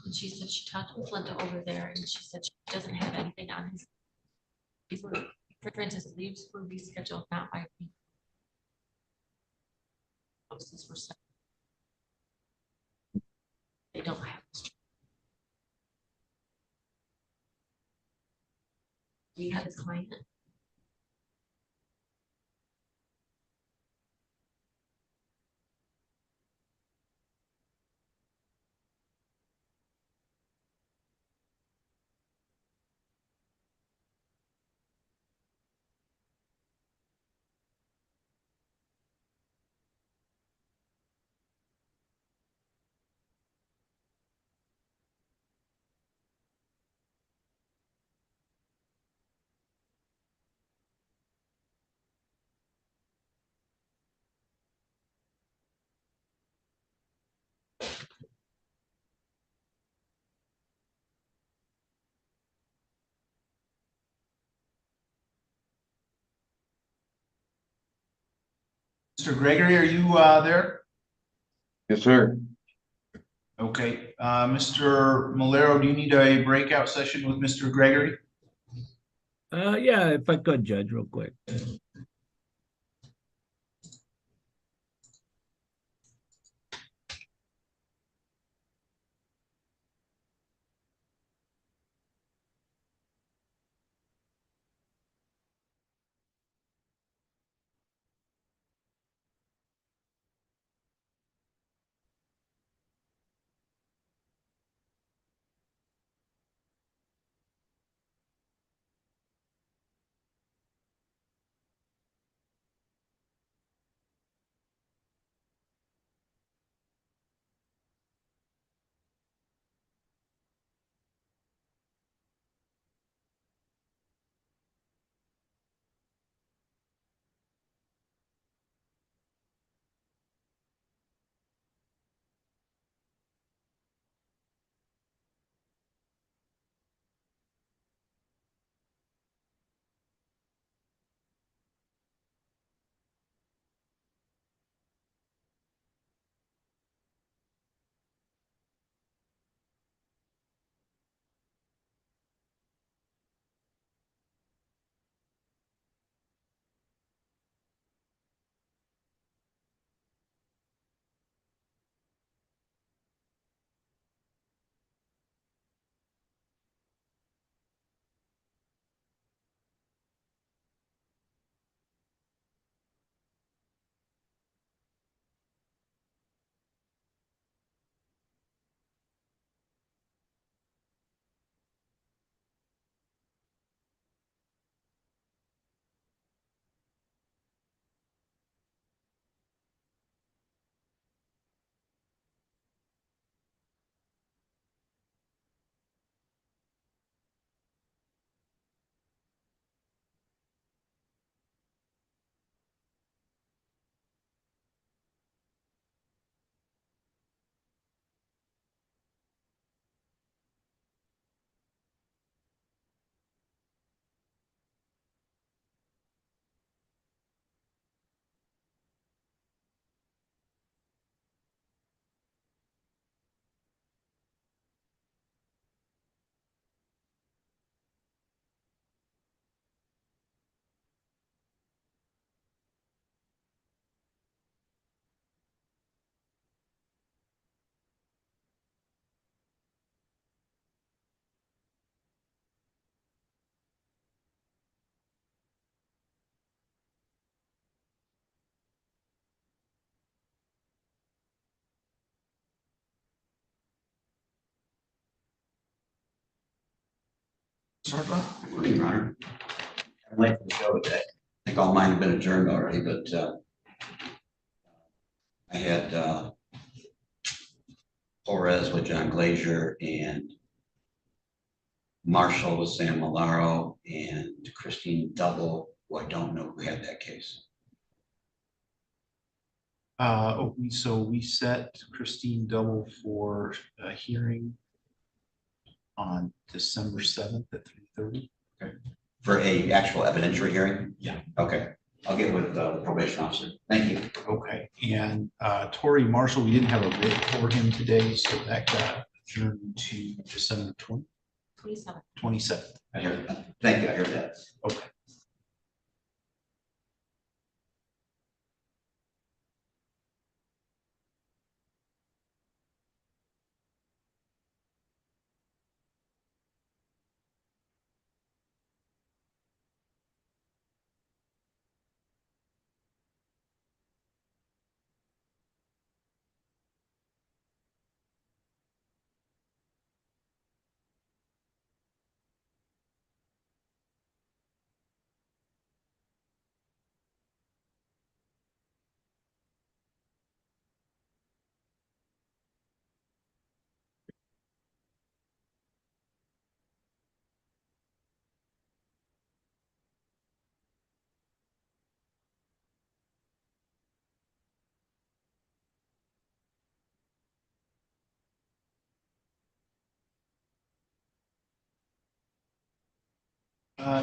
And she said she talked with Linda over there and she said she doesn't have anything on his. For instance, leaves were rescheduled, not by me. Houses were set. They don't have. We have his client. Mr. Gregory, are you there? Yes, sir. Okay, Mr. Malero, do you need a breakout session with Mr. Gregory? Yeah, if I could, Judge, real quick. Morning, Your Honor. I'm late for the show today. I think all mine have been adjourned already, but I had Torres with John Glazier and Marshall with Sam Malaro and Christine Double, who I don't know who had that case. So we set Christine Double for a hearing on December 7th at 3:30. Okay. For a actual evidentiary hearing? Yeah. Okay. I'll get with the probation officer. Thank you. Okay, and Tori Marshall, we didn't have a writ for him today, so that got adjourned to December 27th. I heard that. Thank you. I heard that. Okay.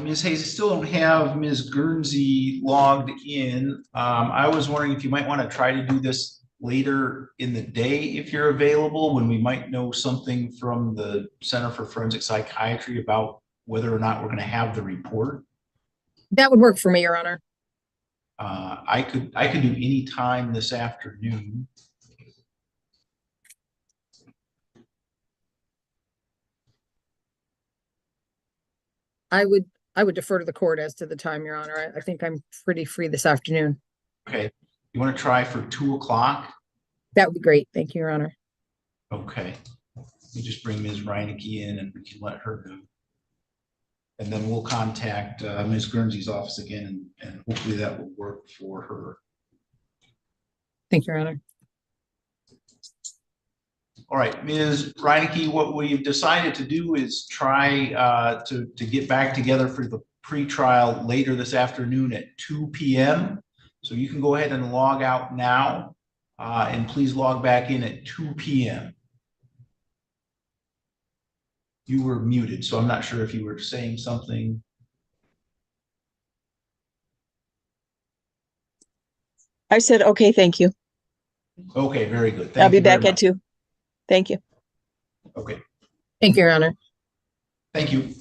Ms. Hayes, I still don't have Ms. Guernsey logged in. I was wondering if you might want to try to do this later in the day if you're available, when we might know something from the Center for Forensic Psychiatry about whether or not we're going to have the report. That would work for me, Your Honor. I could do any time this afternoon. I would defer to the court as to the time, Your Honor. I think I'm pretty free this afternoon. Okay, you want to try for 2 o'clock? That would be great. Thank you, Your Honor. Okay, we just bring Ms. Reinecke in and we can let her know. And then we'll contact Ms. Guernsey's office again, and hopefully that will work for her. Thank you, Your Honor. All right, Ms. Reinecke, what we've decided to do is try to get back together for the pretrial later this afternoon at 2 p.m. So you can go ahead and log out now, and please log back in at 2 p.m. You were muted, so I'm not sure if you were saying something. I said, okay, thank you. Okay, very good. I'll be back at 2. Thank you. Okay. Thank you, Your Honor. Thank you.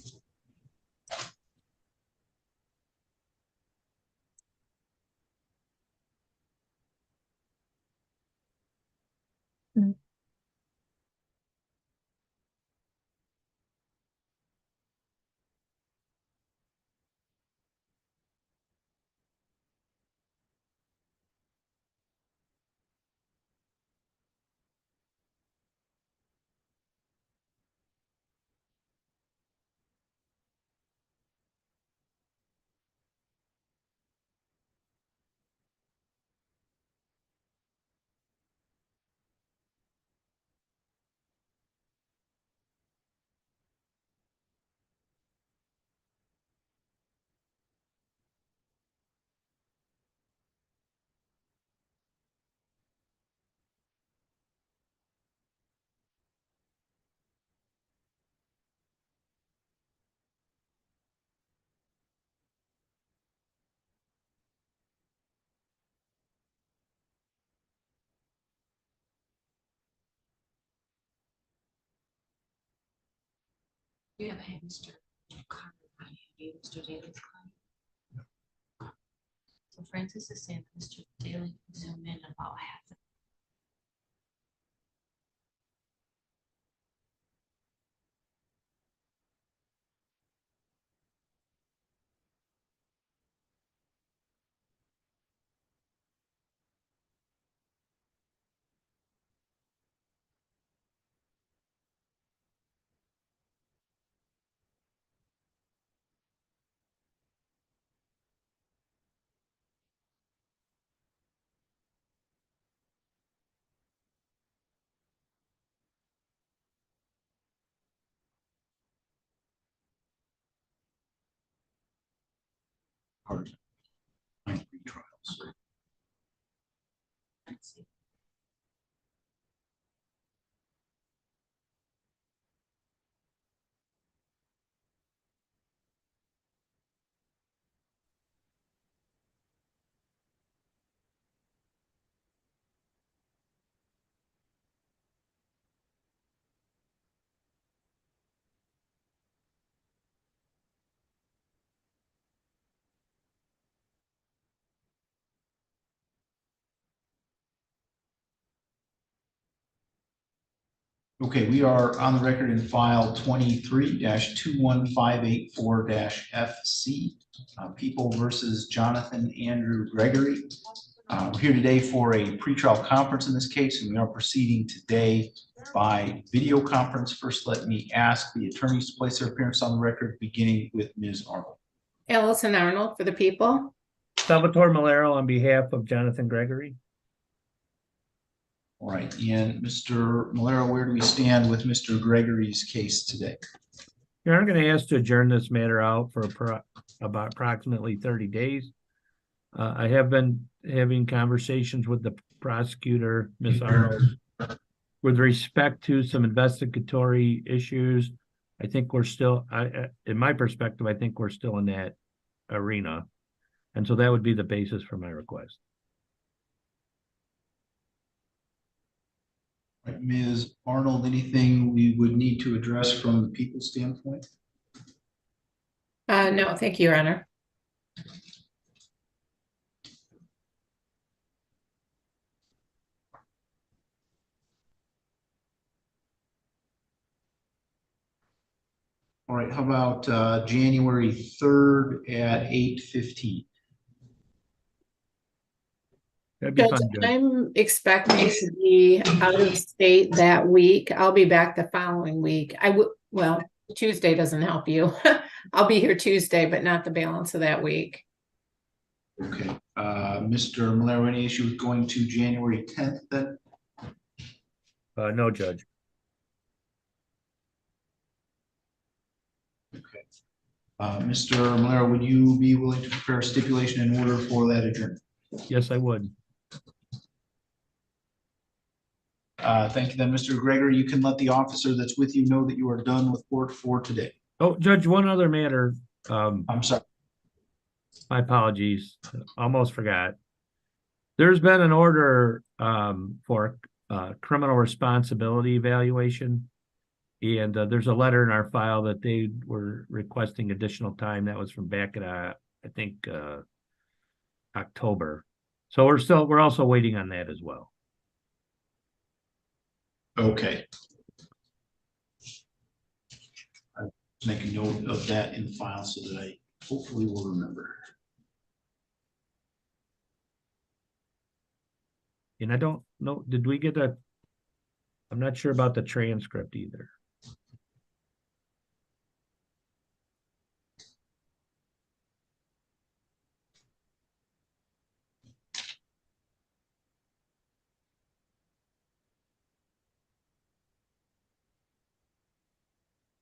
You have had Mr. Carter, I have you, Mr. Daly's client. So Francis is saying Mr. Daly can zoom in about half. Okay, we are on the record in file 23-21584-FC, People versus Jonathan Andrew Gregory. We're here today for a pretrial conference in this case, and we are proceeding today by video conference. First, let me ask the attorneys to place their appearance on the record, beginning with Ms. Arnold. Allison Arnold for the people. Salvatore Malero on behalf of Jonathan Gregory. All right, and Mr. Malero, where do we stand with Mr. Gregory's case today? I'm going to ask to adjourn this matter out for about approximately 30 days. I have been having conversations with the prosecutor, Ms. Arnold, with respect to some investigatory issues. I think we're still, in my perspective, I think we're still in that arena. And so that would be the basis for my request. Ms. Arnold, anything we would need to address from the people's standpoint? No, thank you, Your Honor. All right, how about January 3rd at 8:15? That'd be Judge, fun, Judge. I'm expecting to be out of state that week. I'll be back the following week. Well, Tuesday doesn't help you. I'll be here Tuesday, but not the balance of that week. Okay, Mr. Malero, any issue with going to January 10th then? No, Judge. Okay. Mr. Malero, would you be willing to prepare a stipulation in order for that adjournment? Yes, I would. Thank you then, Mr. Gregory. You can let the officer that's with you know that you are done with court for today. Oh, Judge, one other matter. I'm sorry. My apologies. Almost forgot. There's been an order for criminal responsibility evaluation. And there's a letter in our file that they were requesting additional time. That was from back at, I think, October. So we're also waiting on that as well. Okay. I'll make a note of that in the file so that I hopefully will remember. And I don't know, did we get I'm not sure about the transcript either.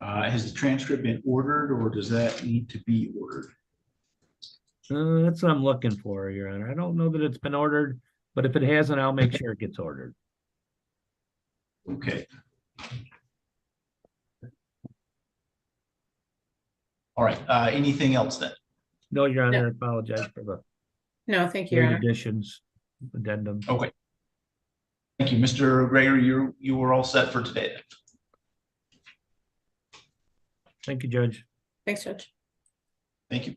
Has the transcript been ordered or does that need to be ordered? That's what I'm looking for, Your Honor. I don't know that it's been ordered, but if it hasn't, I'll make sure it gets ordered. Okay. All right. Anything else then? No, Your Honor, No. I apologize for the No, thank you, Your late Honor. additions, addendum. Okay. Thank you, Mr. Gregory. You were all set for today then. Thank you, Judge. Thanks, Judge. Thank you.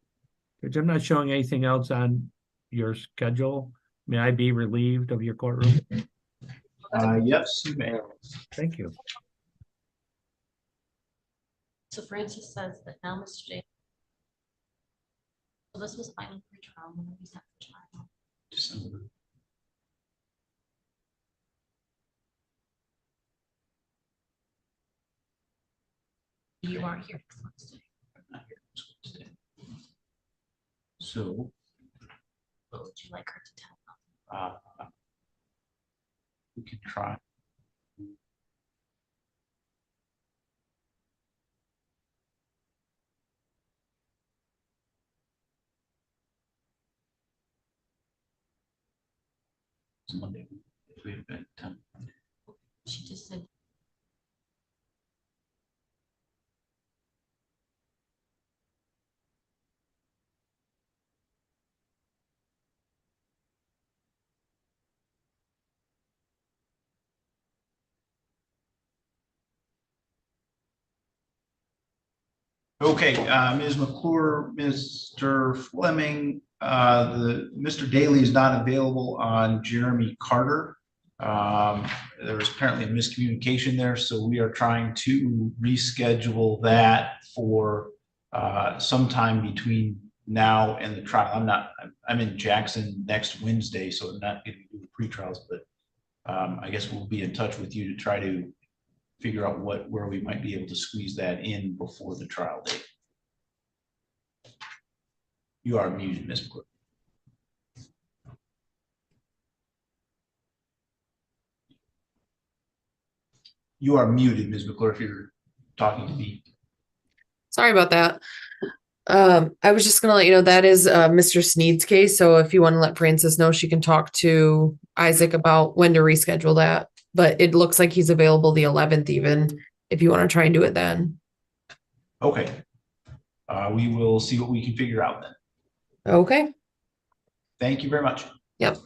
Judge, I'm not showing anything else on your schedule. May I be relieved of your courtroom? Yes, you may. Thank you. So Francis says that now Mr. J. So this was final pretrial, when we set for trial. December. You aren't here next Wednesday. I'm not here next Wednesday. So, What would you like her to tell them? we can try. It's Monday. If we have been time. She just said. Okay, Ms. McClure, Mr. Fleming, Mr. Daly is not available on Jeremy Carter. There was apparently a miscommunication there, so we are trying to reschedule that for sometime between now and the trial. I'm in Jackson next Wednesday, so I'm not going to do the pre-trials, but I guess we'll be in touch with you to try to figure out where we might be able to squeeze that in before the trial date. You are muted, Ms. McClure. You are muted, Ms. McClure, if you're talking to me. Sorry about that. I was just gonna let you know that is Mr. Sneed's case. So if you want to let Francis know, she can talk to Isaac about when to reschedule that. But it looks like he's available the 11th even, if you want to try and do it then. Okay. We will see what we can figure out then. Okay. Thank you very much. Yep.